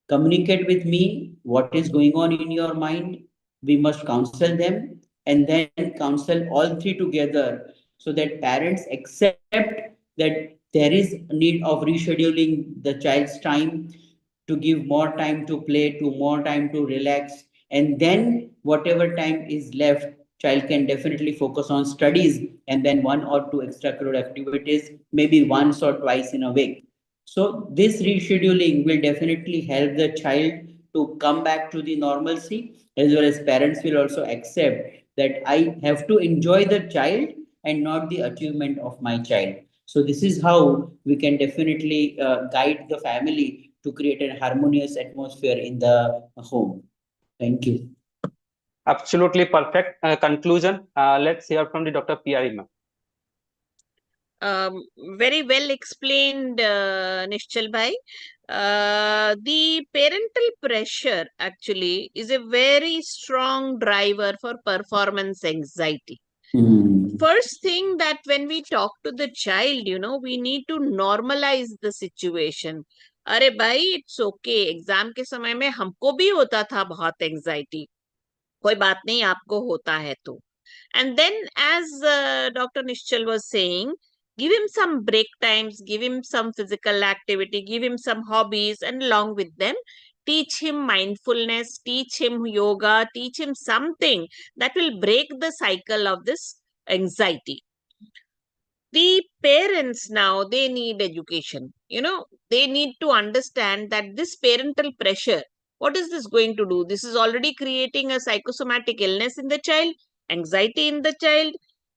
Communicate with me what is going on in your mind. We must counsel them and then counsel all three together, so that parents accept that there is a need of rescheduling the child's time, to give more time to play, to more time to relax, and then whatever time is left, child can definitely focus on studies, and then 1 or 2 extracurricular activities, maybe once or twice in a week. So this rescheduling will definitely help the child to come back to the normalcy, as well as parents will also accept that I have to enjoy the child and not the achievement of my child. So this is how we can definitely guide the family to create a harmonious atmosphere in the home. Thank you. Absolutely perfect conclusion. Let's hear from the Dr. P.R. ma'am. Very well explained, Nishchal bhai. The parental pressure actually is a very strong driver for performance anxiety. First thing that when we talk to the child, we need to normalize the situation. अरे भाई it's okay, exam के समय में हमको भी होता था बहुत एंजाइटी, कोई बात नहीं, आपको होता है तो. And then, as Dr. Nishchal was saying, give him some break times, give him some physical activity, give him some hobbies, and along with them, teach him mindfulness, teach him yoga, teach him something that will break the cycle of this anxiety. The parents now, they need education. They need to understand that this parental pressure, what is this going to do? This is already creating a psychosomatic illness in the child, anxiety in the child,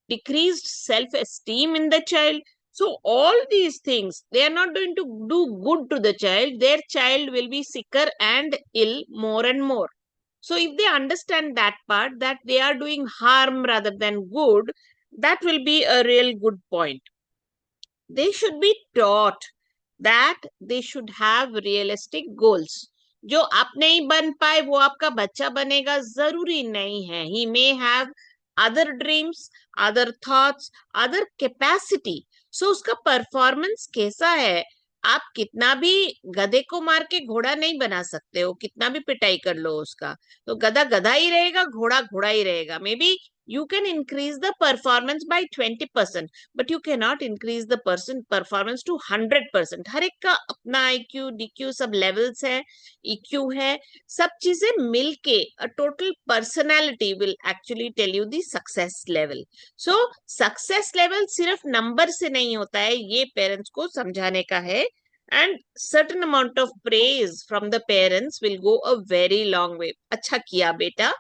decreased self-esteem in the child. So all these things, they are not going to do good to the child. Their child will be sicker and ill more and more. So if they understand that part, that they are doing harm rather than good, that will be a real good point. They should be taught that they should have realistic goals. जो आप नहीं बन पाए वो आपका बच्चा बनेगा जरूरी नहीं है. He may have other dreams, other thoughts, other capacity. So उसका performance कैसा है? आप कितना भी गधे को मार के घोड़ा नहीं बना सकते हो, कितना भी पिटाई कर लो उसका, तो गधा गधा ही रहेगा, घोड़ा घोड़ा ही रहेगा. Maybe you can increase the performance by 20%, but you cannot increase the performance to 100%. हर एक का अपना IQ, DQ सब levels है, EQ है, सब चीजें मिलके a total personality will actually tell you the success level. So success level सिर्फ number से नहीं होता है, ये parents को समझाने का है. And certain amount of praise from the parents will go a very long way. अच्छा किया बेटा,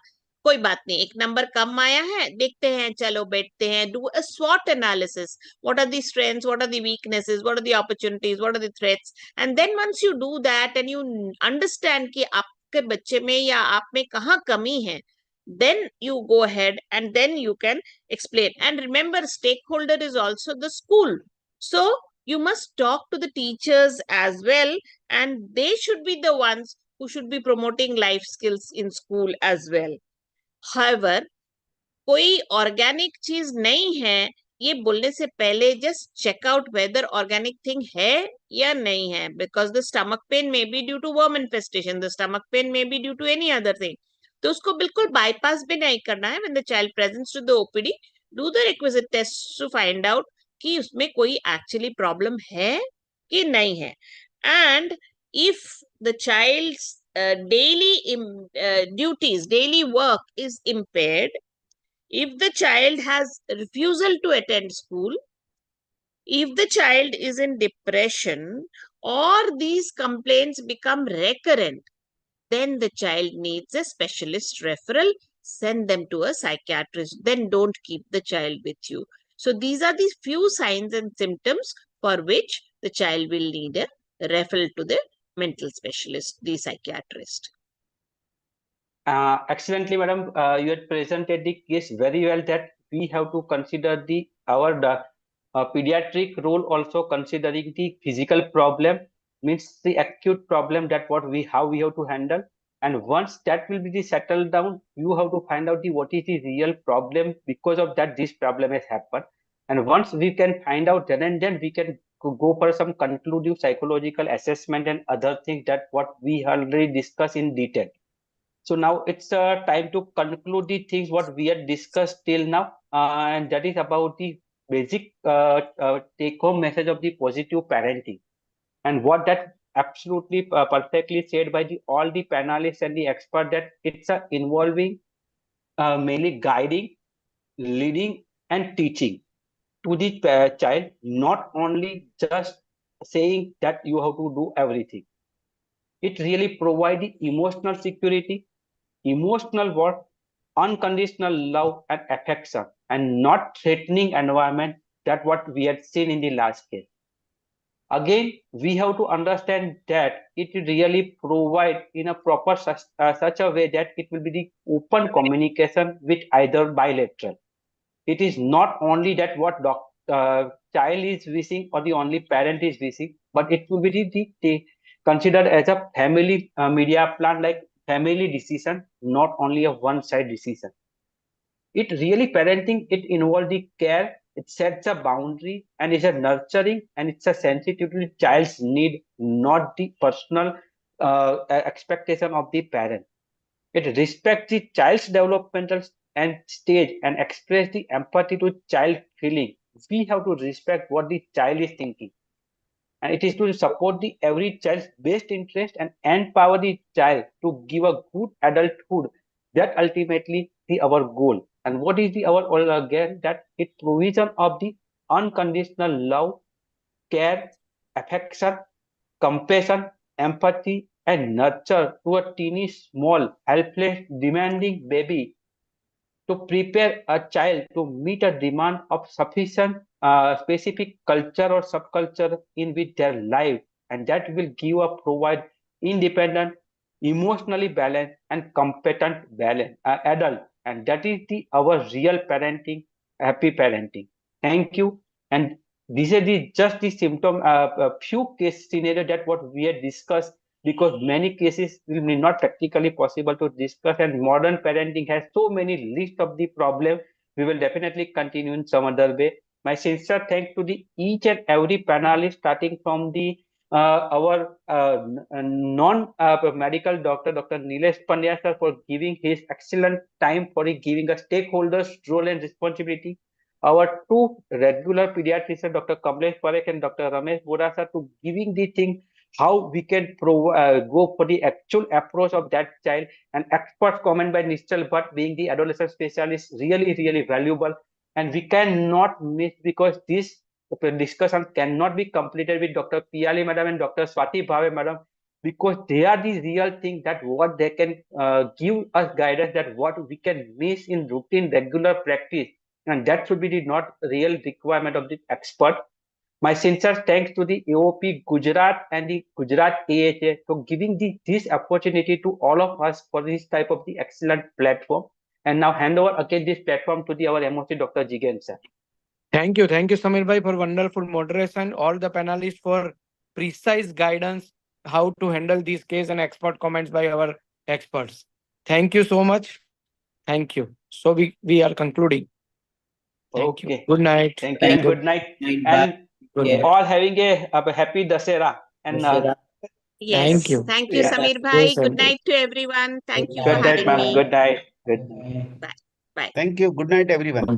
कोई बात नहीं, एक नंबर कम आया है, देखते हैं, चलो बैठते हैं, do a SWOT analysis. What are the strengths, what are the weaknesses, what are the opportunities, what are the threats? And then once you do that and you understand कि आपके बच्चे में या आप में कहाँ कमी है, then you go ahead and then you can explain. And remember, stakeholder is also the school. So you must talk to the teachers as well, and they should be the ones who should be promoting life skills in school as well. However, कोई organic चीज नहीं है ये बोलने से पहले just check out whether organic thing है या नहीं है, because the stomach pain may be due to worm infestation, the stomach pain may be due to any other thing. तो उसको बिल्कुल बाईपास भी नहीं करना है. When the child presents to the OPD, do the requisite test to find out कि उसमें कोई एक्चुअली प्रॉब्लम है कि नहीं है. And if the child's duties, daily work is impaired, if the child has refusal to attend school, if the child is in depression, or these complaints become recurrent, then the child needs a specialist referral. Send them to a psychiatrist. Then don't keep the child with you. So these are the few signs and symptoms for which the child will need a referral to the mental specialist, the psychiatrist. Excellently, madam. You had presented the case very well, that we have to consider our pediatric role also, considering the physical problem, means the acute problem, that how we have to handle. And once that will be settled down, you have to find out what is the real problem, because of that this problem has happened. And once we can find out, then we can go for some conclusive psychological assessment and other things, that what we already discussed in detail. So now it's time to conclude the things what we had discussed till now, and that is about the basic take-home message of the positive parenting, and what that absolutely perfectly said by all the panelists and the expert, that it's involving mainly guiding, leading, and teaching to the child, not only just saying that you have to do everything. It really provides the emotional security, emotional worth, unconditional love and affection, and not threatening environment, that what we had seen in the last case. Again, we have to understand that it really provide in a proper such a way that it will be the open communication with either bilateral. It is not only that what child is wishing or the only parent is wishing, but it will be considered as a family media plan, like family decision, not only a one-side decision. It really parenting, it involves the care, it sets a boundary, and is a nurturing, and it's a sensitive to the child's need, not the personal expectation of the parent. It respects the child's developmental and stage and express the empathy to child feeling. We have to respect what the child is thinking, and it is to support the every child's best interest and empower the child to give a good adulthood. That ultimately the our goal. And what is the our goal again? That it provision of the unconditional love, care, affection, compassion, empathy, and nurture to a teeny, small, helpless, demanding baby, to prepare a child to meet a demand of sufficient specific culture or subculture in with their life, and that will give a provide independent, emotionally balanced, and competent adult, and that is the our real parenting, happy parenting. Thank you. And these are just the symptom, a few case scenario that what we had discussed, because many cases will be not practically possible to discuss, and modern parenting has so many list of the problem. We will definitely continue in some other way. My sincere thanks to the each and every panelist, starting from the our non-medical doctor, Dr. Nilesh Pandya sir, for giving his excellent time, for giving a stakeholders role and responsibility. Our two regular pediatricians, Dr. Kamlesh, Parikh, and Dr. Ramesh Boda sir, to giving the thing how we can go for the actual approach of that child. And expert comment by Nishchal Bhatt, being the adolescent specialist, really valuable. And we cannot miss, because this discussion cannot be completed with Dr. Piali madam and Dr. Swati Bhave madam, because they are the real thing that what they can give us guidance, that what we can miss in routine regular practice, and that should be the not real requirement of the expert. My sincere thanks to the AOP Gujarat and the Gujarat AHA for giving this opportunity to all of us for this type of the excellent platform. And now hand over again this platform to our MOC, Dr. Jigen sir. Thank you, Samir bhai, for wonderful moderation. All the panelists for precise guidance how to handle these case and expert comments by our experts. Thank you so much. Thank you. So we are concluding. Thank you. Good night. Thank you and good night. And all having a happy Dasera. And yes, thank you. Thank you, Yeah. Samir bhai. Good night to everyone. Thank you for Good night, having ma'am. me. Good night. Bye. Thank you. Good night, everyone.